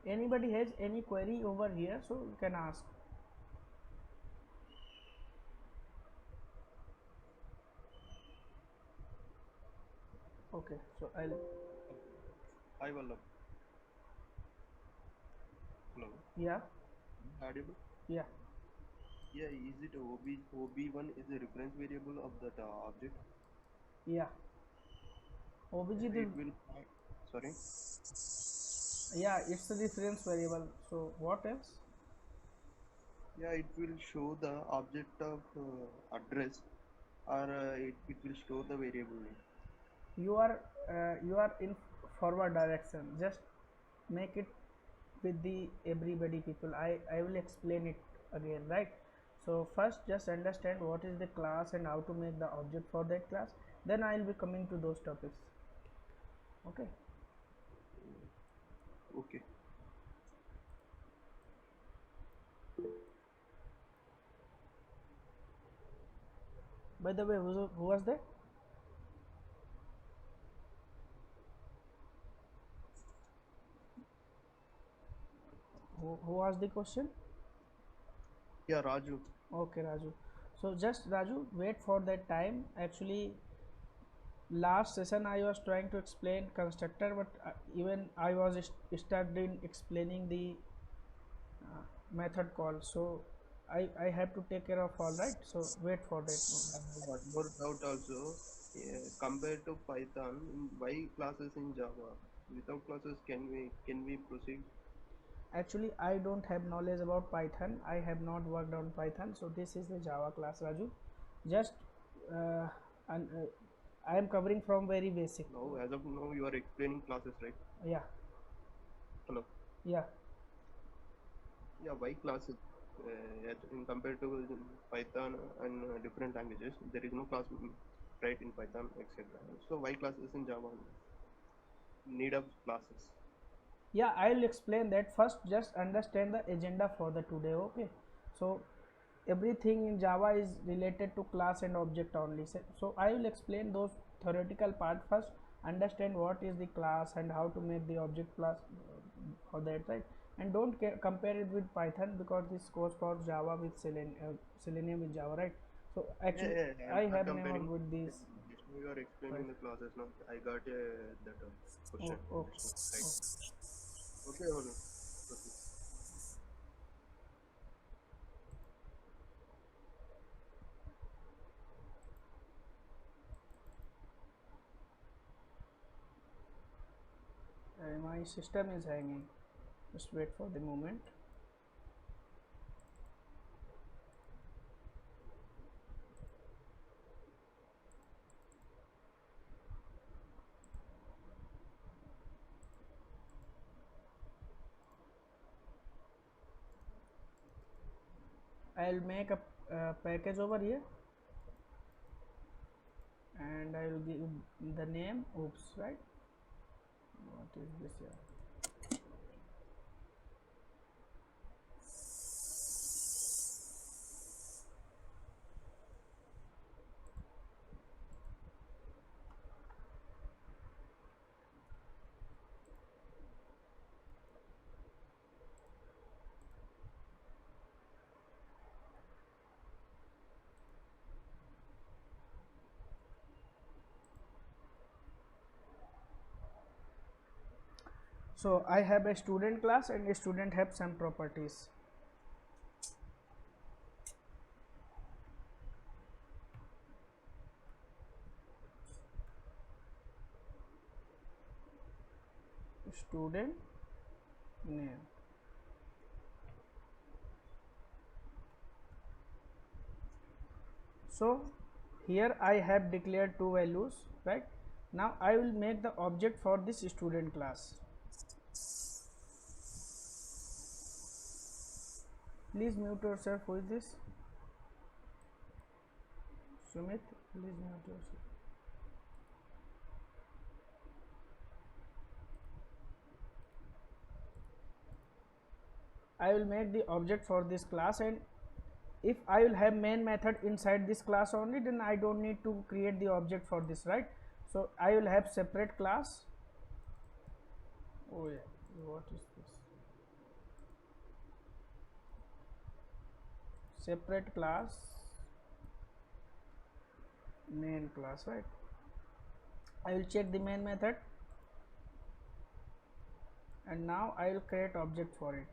Anybody has any query over here, so you can ask. Okay, so I'll.
Hi Vallabh. Hello.
Yeah.
Audible?
Yeah.
Yeah, is it OB1 is a reference variable of that object?
Yeah. OBJ
It will. Sorry.
Yeah, it's a reference variable. So what else?
Yeah, it will show the object of address, or it will store the variable name.
you are in forward direction. Just make it with the everybody people. I will explain it again, right? So first just understand what is the class and how to make the object for that class, then I will be coming to those topics. Okay.
Okay.
By the way, who was that? Who asked the question?
Yeah, Raju.
Okay, Raju. So just Raju, wait for that time. Actually, last session I was trying to explain constructor, but even I was stuck in explaining the method call. So I have to take care of all, right? So wait for that moment.
One more doubt also. Compared to Python, why classes in Java? Without classes, can we proceed?
Actually, I don't have knowledge about Python. I have not worked on Python. So this is the Java class, Raju. Just and I am covering from very basic.
Now, as of now, you are explaining classes, right?
Yeah,
Hello.
yeah.
Yeah, why classes? In compared to Python and different languages, there is no class right in Python, etc. So why classes in Java? Need of classes.
Yeah, I'll explain that. First just understand the agenda for the today. Okay, so everything in Java is related to class and object only. So I will explain those theoretical part first. Understand what is the class and how to make the object class for that, right? And don't compare it with Python, because this goes for Java with Selenium with Java, right? So actually
Yeah,
I
I'm not
have never
comparing.
with these.
Just now you are explaining
Right.
the classes. Now I got that question.
Oh,
Just now. Right.
okay.
Okay, hold on. Proceed.
My system is hanging. Just wait for the moment. I'll make a package over here, and I will give the name. Oops, right? What is this here? So I have a student class, and a student have some properties. Student name. So here I have declared two values, right? Now I will make the object for this student class. Please mute yourself. Who is this? Sumit, please mute yourself. I will make the object for this class, and if I will have main method inside this class only, then I don't need to create the object for this, right? So I will have separate class. Oh yeah, what is this? Separate class, main class, right? I will check the main method, and now I will create object for it.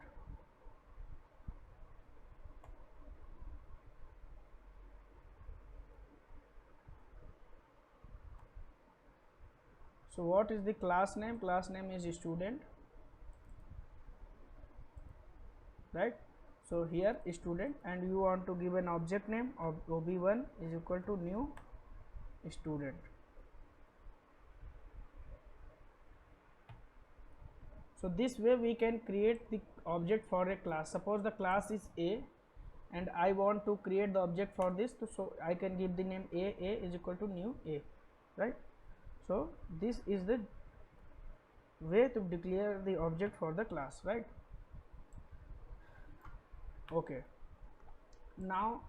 So what is the class name? Class name is student, right? So here student, and you want to give an object name of ob1 is equal to new student. So this way we can create the object for a class. Suppose the class is A and I want to create the object for this, so I can give the name A is equal to new A, right? So this is the way to declare the object for the class, right? Okay, now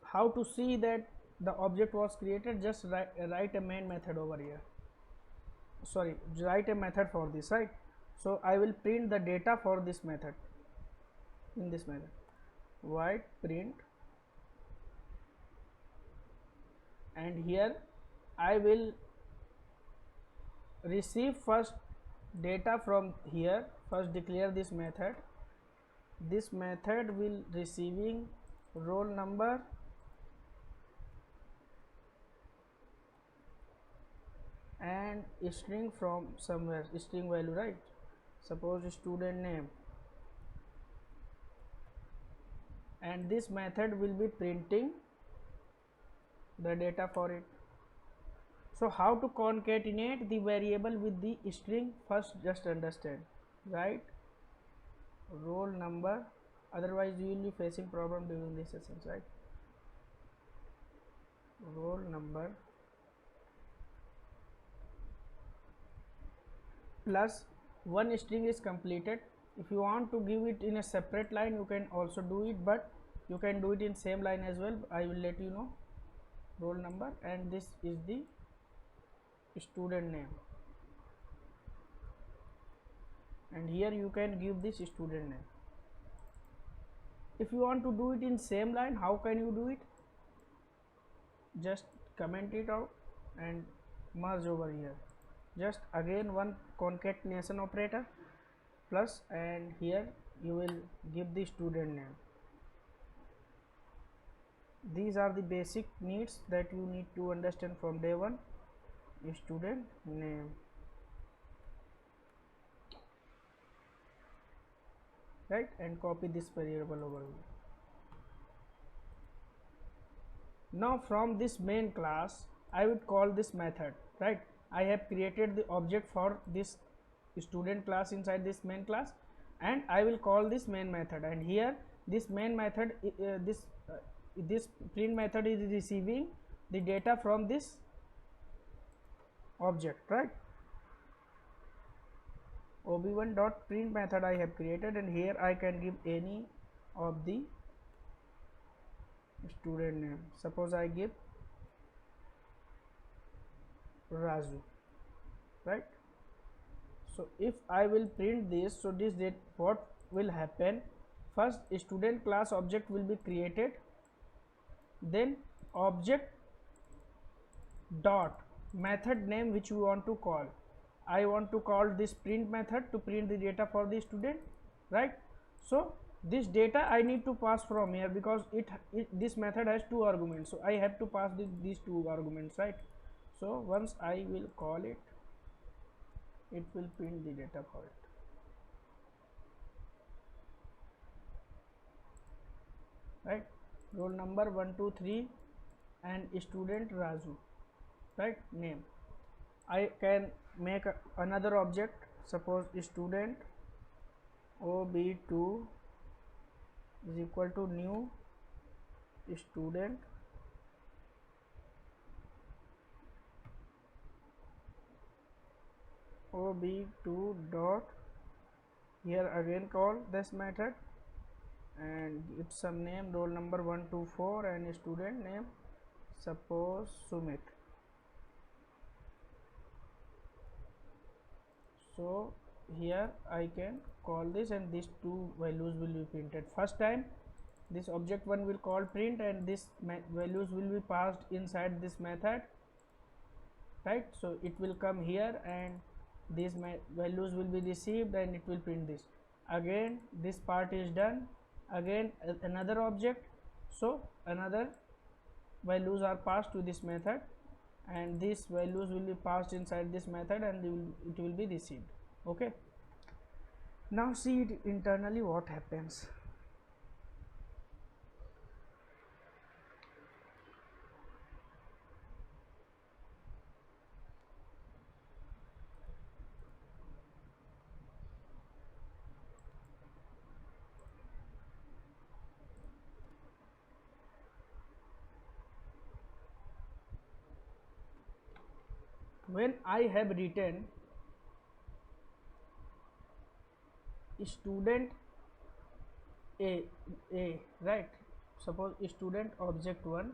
how to see that the object was created? Just write a main method over here, sorry, write a method for this, right? So I will print the data for this method. In this method, void print, and here I will receive first data from here. First declare this method. This method will receiving roll number and string from somewhere, string value, right? Suppose student name, and this method will be printing the data for it. So how to concatenate the variable with the string? First just understand, right? Roll number, otherwise you will be facing problem during these sessions, right? Roll number plus one string is completed. If you want to give it in a separate line, you can also do it, but you can do it in same line as well. I will let you know. Roll number, and this is the student name, and here you can give this student name. If you want to do it in same line, how can you do it? Just comment it out and merge over here. Just again one concatenation operator plus, and here you will give the student name. These are the basic needs that you need to understand from day one. Student name, right? And copy this variable over here. Now from this main class I would call this method, right? I have created the object for this student class inside this main class, and I will call this main method, and here this main method, this print method is receiving the data from this object, right? ob1 dot print method I have created, and here I can give any of the student name. Suppose I give Raju, right? So if I will print this, so this date, what will happen? First student class object will be created, then object dot method name which we want to call. I want to call this print method to print the data for the student, right? So this data I need to pass from here, because this method has two arguments, so I have to pass these two arguments, right? So once I will call it, it will print the data for it, right? Roll number 1 2 3 and student Raju, right? Name. I can make another object. Suppose student ob2 is equal to new student ob2 dot, here again call this method and give some name, roll number 1 2 4 and student name, suppose Sumit. So here I can call this, and these two values will be printed. First time this object one will call print, and this values will be passed inside this method, right? So it will come here, and these values will be received, and it will print this. Again this part is done, again another object, so another values are passed to this method, and these values will be passed inside this method, and it will be received. Okay, now see it internally what happens. when I have written student a, right? Suppose student object 1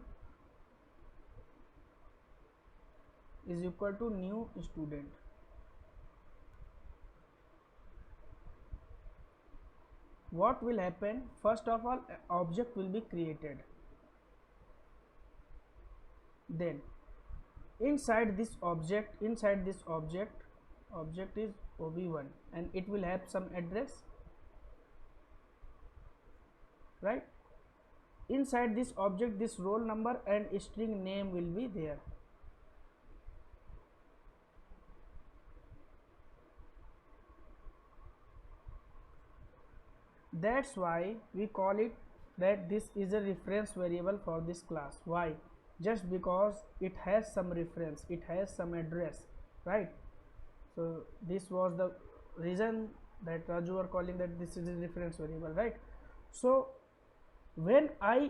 is equal to new student. What will happen? First of all, object will be created. Then inside this object object is ob1, and it will have some address, right? Inside this object, this roll number and string name will be there. That's why we call it that this is a reference variable for this class. Why? Just because it has some reference, it has some address, right? So this was the reason that Raju are calling that this is a reference variable, right? So when I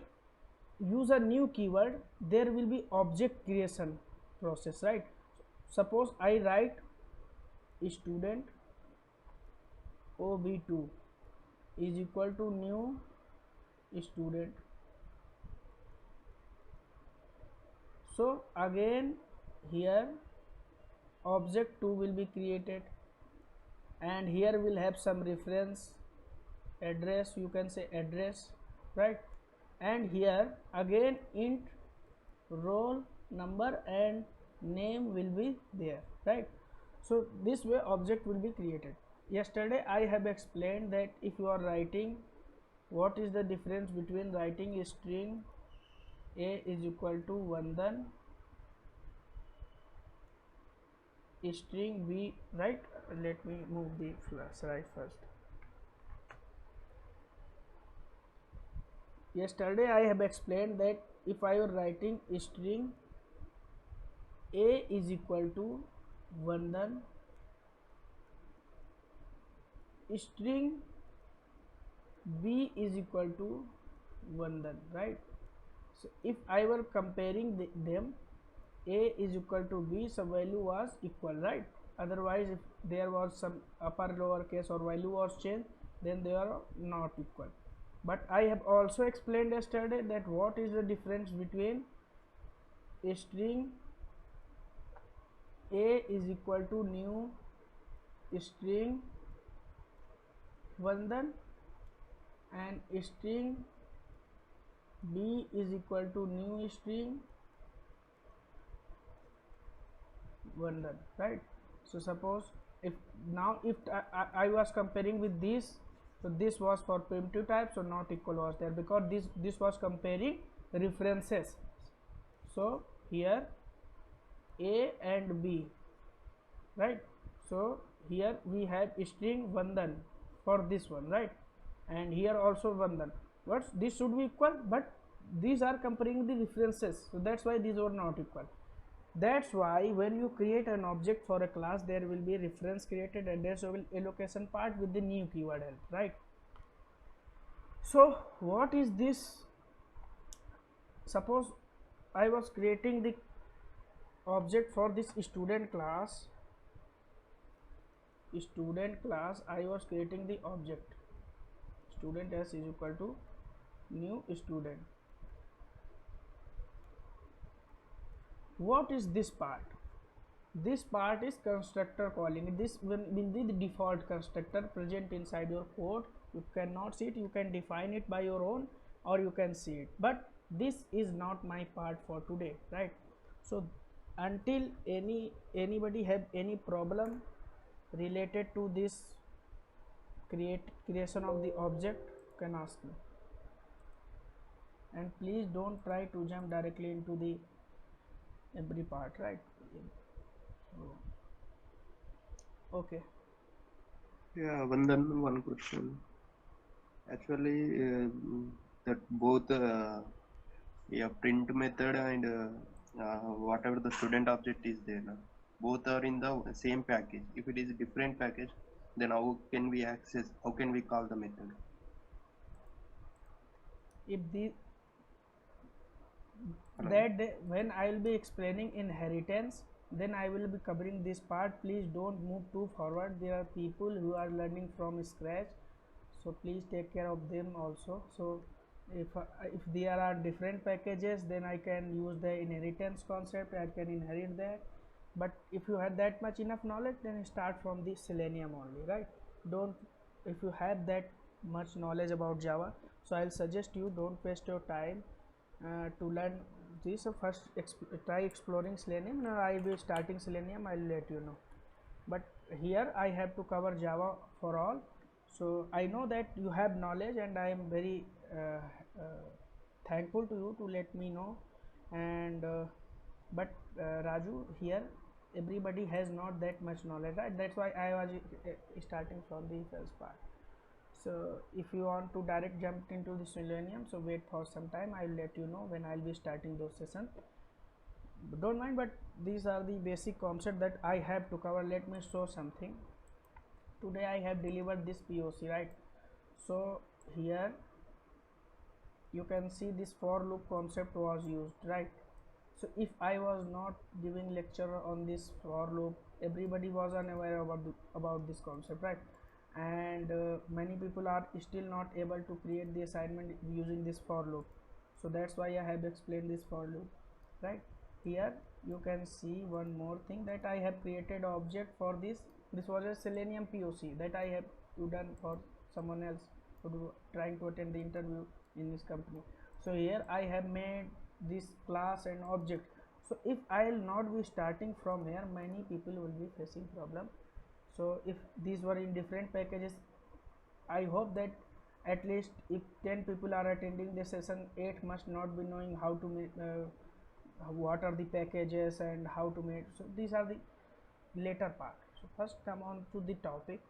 use a new keyword, there will be object creation process, right? Suppose I write student ob2 is equal to new student. So again here object 2 will be created, and here will have some reference address, you can say address, right? And here again int roll number and name will be there, right? So this way object will be created. Yesterday I have explained that if you are writing, what is the difference between writing string a is equal to Vandan, string b, right? Let me move the slide first. Yesterday I have explained that if I were writing string a is equal to Vandan, string b is equal to Vandan, right? So if I were comparing them, a is equal to b, so value was equal, right? Otherwise if there was some upper lower case or value was changed, then they are not equal. But I have also explained yesterday that what is the difference between a string a is equal to new string Vandan and string b is equal to new string Vandan, right? So suppose if now if I was comparing with this, so this was for primitive type, so not equal was there because this was comparing references. So here a and b, right? So here we have string Vandan for this one, right? And here also Vandan, but this should be equal, but these are comparing the references, so that's why these are not equal. That's why when you create an object for a class, there will be a reference created and there's a allocation part with the new keyword help, right? So what is this? Suppose I was creating the object for this student class, I was creating the object student s is equal to new student. What is this part? This part is constructor calling. This will be the default constructor present inside your code. You cannot see it, you can define it by your own or you can see it, but this is not my part for today, right? So until anybody have any problem related to this creation of the object, you can ask me, and please don't try to jump directly into the every part, right? Okay.
Yeah, one question. Actually, that both print method and whatever the student object is there, both are in the same package. If it is a different package, then how can we call the method?
If the
Hello?
that when I will be explaining inheritance, then I will be covering this part. Please don't move too forward. There are people who are learning from scratch, so please take care of them also. So if there are different packages, then I can use the inheritance concept. I can inherit that. But if you have that much enough knowledge, then start from the Selenium only, right? Don't, if you have that much knowledge about Java, so I'll suggest you don't waste your time to learn this. So first try exploring Selenium. Now I will starting Selenium, I'll let you know. But here I have to cover Java for all. So I know that you have knowledge, and I am very thankful to you to let me know. And but Raju, here everybody has not that much knowledge, right? That's why I was starting from the first part. So if you want to direct jump into the Selenium, so wait for some time. I will let you know when I'll be starting those sessions. Don't mind, but these are the basic concept that I have to cover. Let me show something. Today I have delivered this POC, right? So here you can see this for loop concept was used, right? So if I was not giving lecture on this for loop, everybody was unaware about this concept, right? And many people are still not able to create the assignment using this for loop. So that's why I have explained this for loop, right? Here you can see one more thing, that I have created object for this. This was a Selenium POC that I have done for someone else who trying to attend the interview in this company. So here I have made this class and object. So if I will not be starting from here, many people will be facing problem. So if these were in different packages, I hope that at least if 10 people are attending the session, 8 must not be knowing how to make what are the packages and how to make. So these are the later part. So first come on to the topic,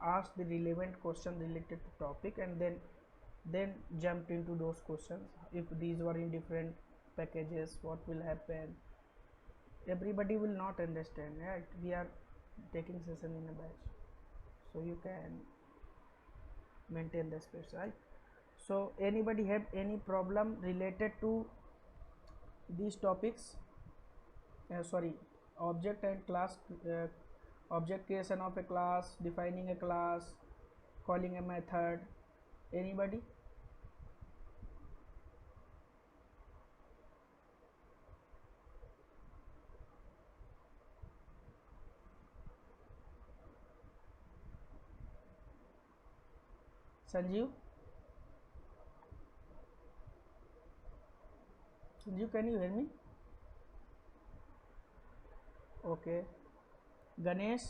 ask the relevant question related to topic, and then jump into those questions. If these were in different packages, what will happen? Everybody will not understand, right? We are taking session in a batch, so you can maintain the space, right? So anybody have any problem related to these topics? Sorry, object and class, object creation of a class, defining a class, calling a method. Anybody? Sanjeev? Sanjeev, can you hear me? Okay. Ganesh?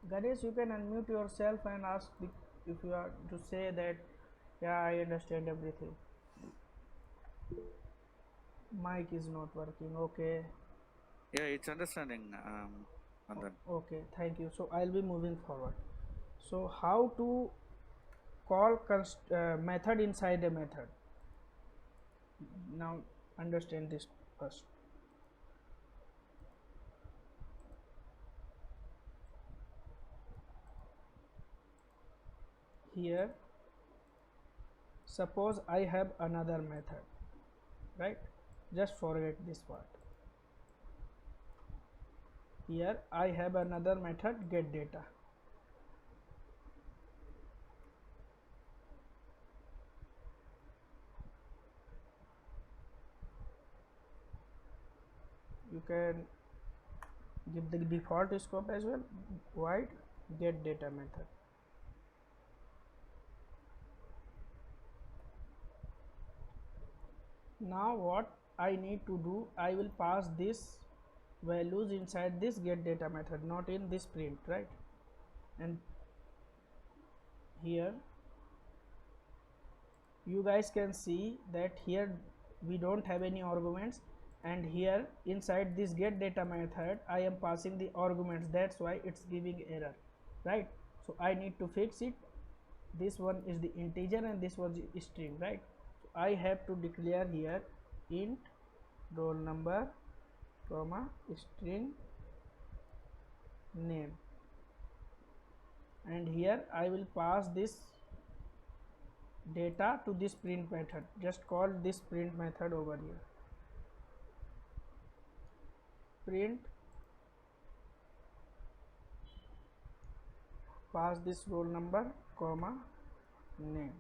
Ganesh, you can unmute yourself and ask if you are to say that, yeah, I understand everything. Mic is not working. Okay.
Yeah, it's understanding, Nandan.
Okay, thank you. So I'll be moving forward. So how to call method inside a method? Now understand this first. Here suppose I have another method, right? Just forget this part. Here I have another method, get data. You can give the default scope as well, void get data method. Now what I need to do, I will pass this values inside this get data method, not in this print, right? And here you guys can see that here we don't have any arguments, and here inside this get data method I am passing the arguments. That's why it's giving error, right? So I need to fix it. This one is the integer and this was the string, right? So I have to declare here int roll number comma string name. and here I will pass this data to this print method. Just call this print method over here, print, pass this roll number comma name.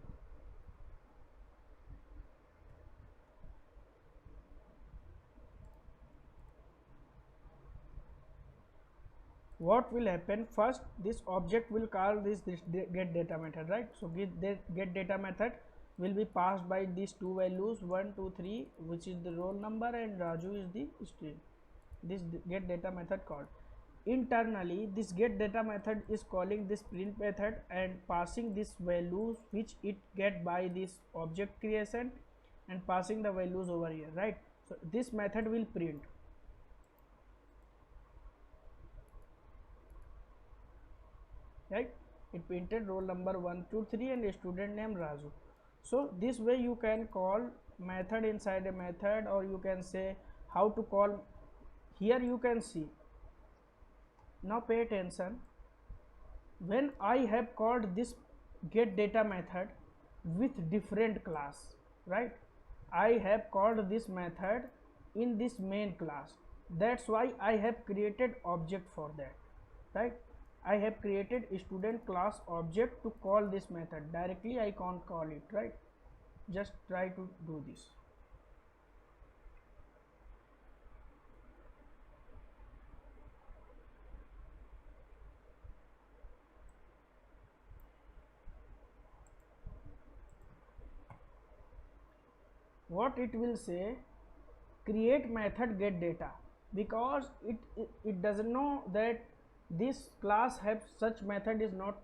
What will happen? First, this object will call this get data method, right? So get data method will be passed by these two values 1 2 3, which is the roll number, and Raju is the string. This get data method called. Internally, this get data method is calling this print method and passing these values which it get by this object creation and passing the values over here, right? So this method will print, right? It printed roll number 1 2 3 and a student name Raju. So this way you can call method inside a method, or you can say how to call. Here you can see, now pay attention, when I have called this get data method with different class, right? I have called this method in this main class, that's why I have created object for that, right? I have created a student class object to call this method. Directly I can't call it, right? Just try to do this. What it will say, create method get data, because it doesn't know that this class have such method is not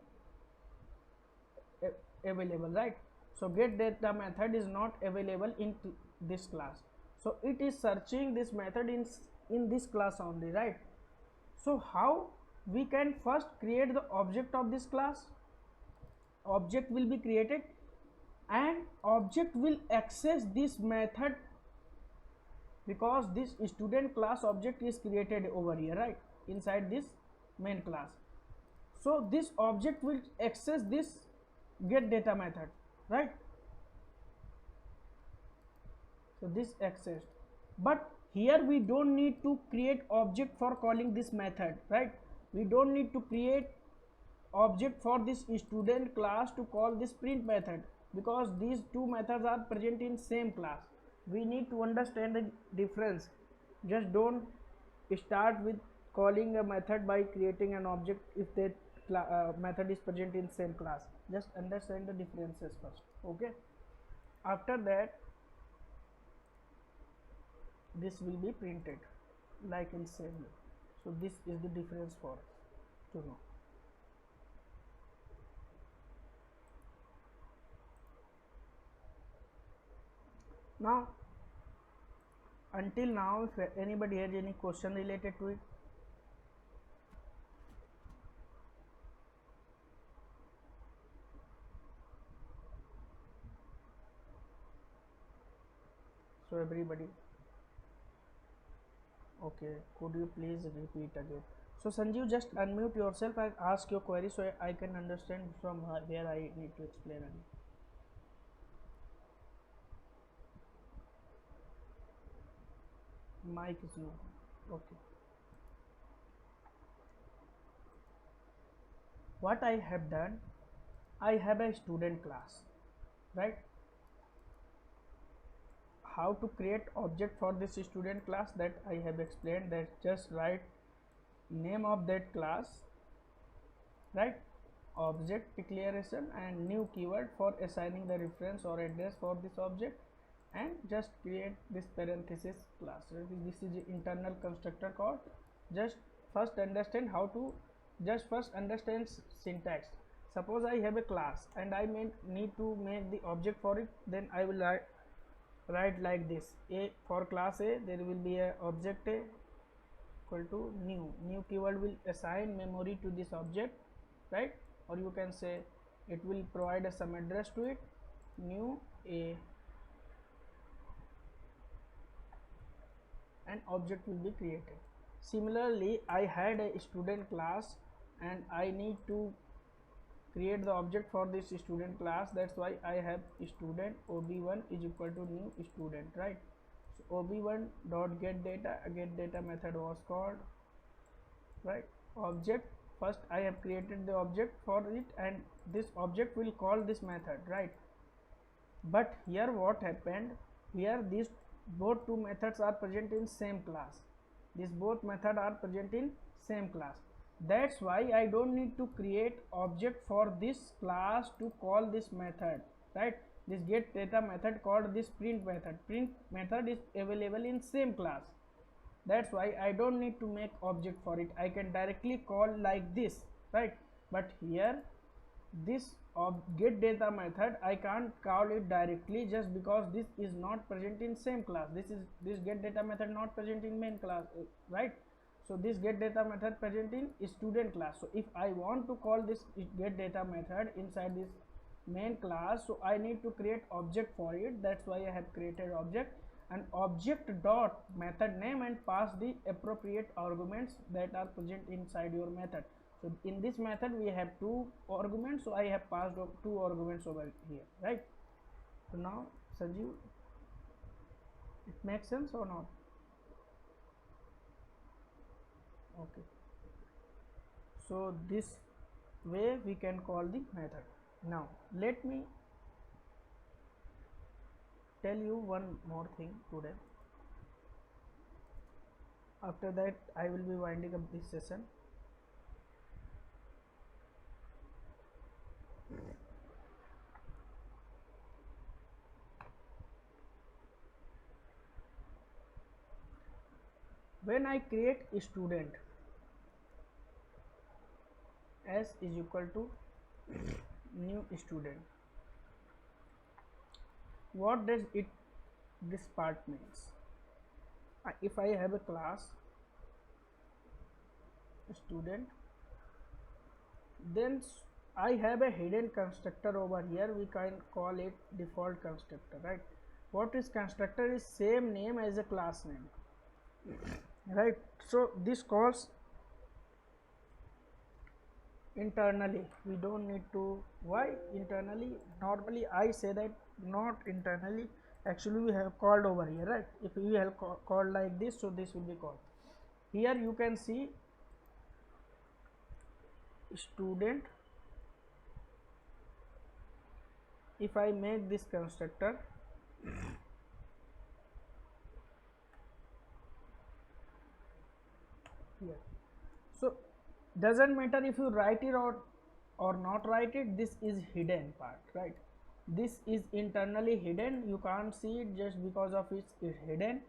available, right? So get data method is not available in this class, so it is searching this method in this class only, right? So how we can first create the object of this class? Object will be created and object will access this method, because this student class object is created over here, right, inside this main class. So this object will access this get data method, right? So this accessed, but here we don't need to create object for calling this method, right? We don't need to create object for this student class to call this print method, because these two methods are present in same class. We need to understand the difference. Just don't start with calling a method by creating an object if that method is present in same class. Just understand the differences first, okay? After that, this will be printed like in same way. So this is the difference for to know. Now, until now, if anybody has any question related to it, so everybody, okay, could you please repeat again? So Sanjeev, just unmute yourself and ask your query so I can understand from where I need to explain again. Mic is no. Okay. What I have done, I have a student class, right? How to create object for this student class, that I have explained. That just write name of that class, right? Object declaration and new keyword for assigning the reference or address for this object, and just create this parenthesis class. This is the internal constructor called. Just first understand how to, just first understand syntax. Suppose I have a class and I need to make the object for it, then I will write like this: a for class A, there will be a object A equal to new keyword will assign memory to this object, right? Or you can say it will provide some address to it, new A, and object will be created. Similarly, I had a student class and I need to create the object for this student class. That's why I have student ob1 is equal to new student, right? So ob1 dot get data method was called, right? Object, first I have created the object for it, and this object will call this method, right? But here what happened, here these both two methods are present in same class. These both methods are present in same class. That's why I don't need to create object for this class to call this method, right? This get data method called this print method. Print method is available in same class. That's why I don't need to make object for it. I can directly call like this, right? But here this get data method I can't call it directly, just because this is not present in same class. This get data method not present in main class, right? So this get data method present in student class. So if I want to call this get data method inside this main class, so I need to create object for it. That's why I have created object, and object dot method name, and pass the appropriate arguments that are present inside your method. So in this method we have two arguments, so I have passed two arguments over here, right? So now Sanjeev, it makes sense or not? Okay, so this way we can call the method. Now let me tell you one more thing today. After that I will be winding up this session. When I create a student, s is equal to new student, what does it this part means? If I have a class student, then I have a hidden constructor over here. We can call it default constructor, right? What is constructor is same name as a class name, right? So this calls internally. We don't need to. Why internally? Normally I say that not internally. Actually we have called over here, right? If we have called like this, so this will be called. Here you can see student. If I make this constructor, here, so doesn't matter if you write it or not write it, this is hidden part, right? This is internally hidden. You can't see it just because of it's hidden.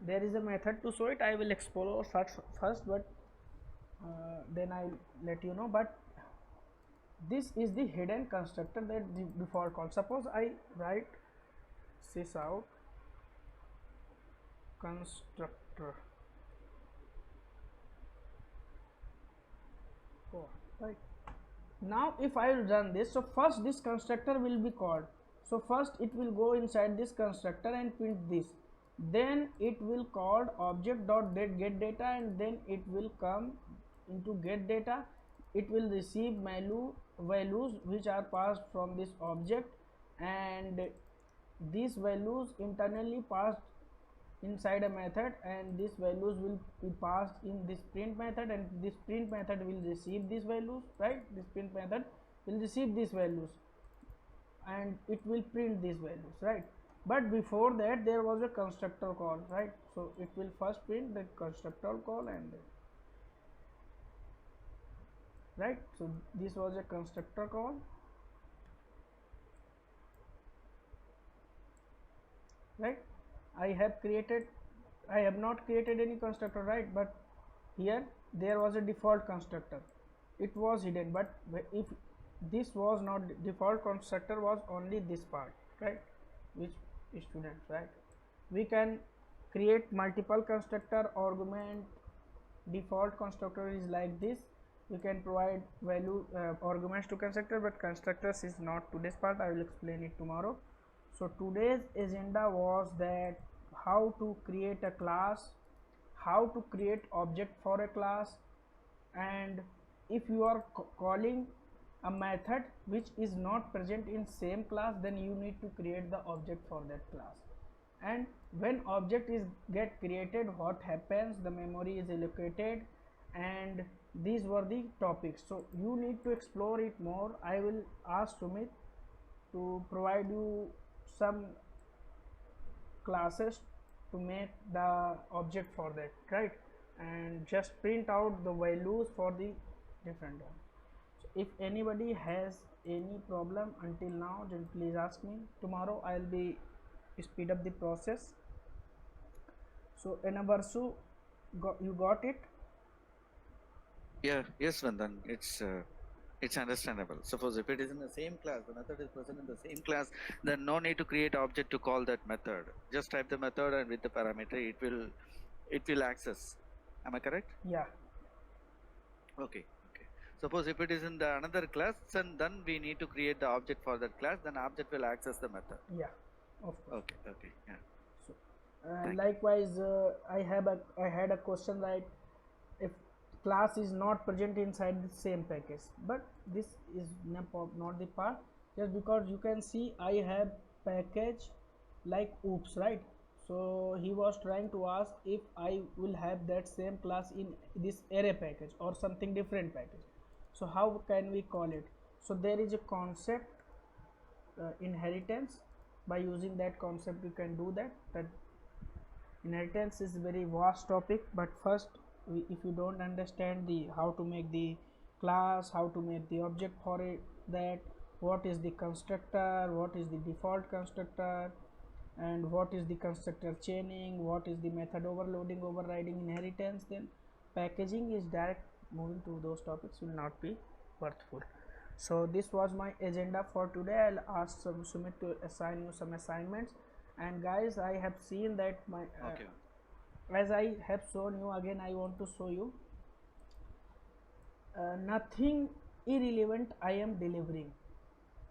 There is a method to show it. I will explore first, but then I'll let you know. But this is the hidden constructor that the default call. Suppose I write sysout constructor, right? Now if I run this, so first this constructor will be called. So first it will go inside this constructor and print this, then it will call object dot get data, and then it will come into get data. It will receive values which are passed from this object, and these values internally passed inside a method, and these values will be passed in this print method, and this print method will receive these values, right? This print method will receive these values and it will print these values, right? But before that there was a constructor call, right? So it will first print the constructor call, and right, so this was a constructor call, right? I have not created any constructor, right? But here there was a default constructor. It was hidden, but if this was not default constructor, was only this part, right? Which student, right? We can create multiple constructor argument. Default constructor is like this. You can provide value arguments to constructor, but constructors is not today's part. I will explain it tomorrow. So today's agenda was that how to create a class, how to create object for a class, and if you are calling a method which is not present in same class, then you need to create the object for that class. And when object is get created, what happens, the memory is allocated, and these were the topics. So you need to explore it more. I will ask Sumit to provide you some classes to make the object for that, right? And just print out the values for the different one. So if anybody has any problem until now, then please ask me. Tomorrow I'll be speed up the process. So Enabarsu, you got it?
Yeah, yes, Vandan. It's understandable. Suppose if it is in the same class, the method is present in the same class, then no need to create object to call that method. Just type the method and with the parameter, it will access. Am I correct?
Yeah.
Okay. Okay. Suppose if it is in the another class, then we need to create the object for that class. Then object will access the method.
Yeah, of course.
Okay. Okay. Yeah.
So,
Thank
likewise, I had a question, like if class is not present inside the same package, but this is not the part, just because you can see I have package like oops, right? So he was trying to ask if I will have that same class in this array package or something different package. So how can we call it? So there is a concept, inheritance. By using that concept you can do that inheritance is very vast topic, but first if you don't understand the how to make the class, how to make the object for it, that what is the constructor, what is the default constructor, and what is the constructor chaining, what is the method overloading, overriding, inheritance, then packaging is direct. Moving to those topics will not be worthful. So this was my agenda for today. I'll ask Sumit to assign you some assignments. And guys, I have seen that my
Okay.
as I have shown you, again I want to show you, nothing irrelevant I am delivering.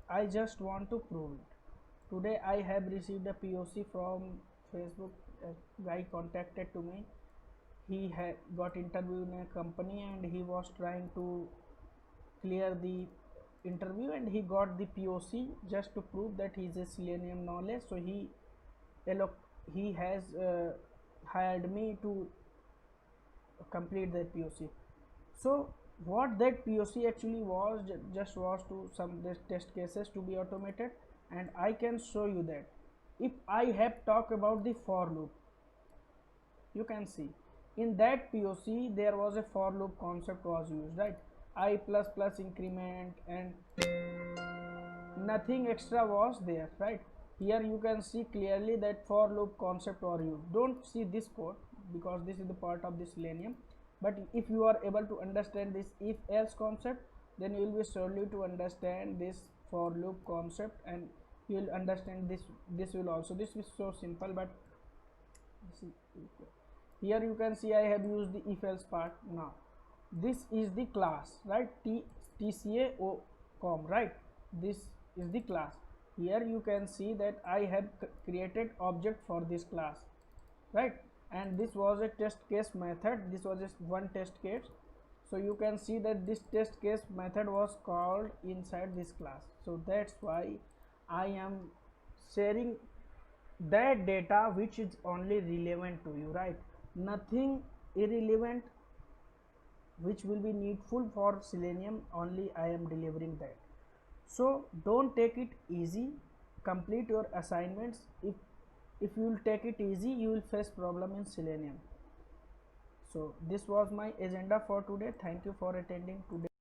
I just want to prove it. Today I have received a POC from Facebook. A guy contacted to me. He had got interview in a company and he was trying to clear the interview, and he got the POC just to prove that he is a Selenium knowledge. So he has hired me to complete that POC. So what that POC actually was, just was to some test cases to be automated, and I can show you that if I have talked about the for loop, you can see in that POC there was a for loop concept was used, right? I plus plus increment, and nothing extra was there, right? Here you can see clearly that for loop concept was used. Don't see this code because this is the part of the Selenium, but if you are able to understand this if else concept, then you will be surely to understand this for loop concept, and you will understand this will also. This is so simple, but here you can see I have used the if else part. Now this is the class, right? TCA.com, right? This is the class. Here you can see that I have created object for this class, right? And this was a test case method. This was just one test case. So you can see that this test case method was called inside this class. So that's why I am sharing that data which is only relevant to you, right? Nothing irrelevant which will be needful for Selenium, only I am delivering that. So don't take it easy, complete your assignments. If you will take it easy, you will face problem in Selenium. So this was my agenda for today. Thank you for attending today.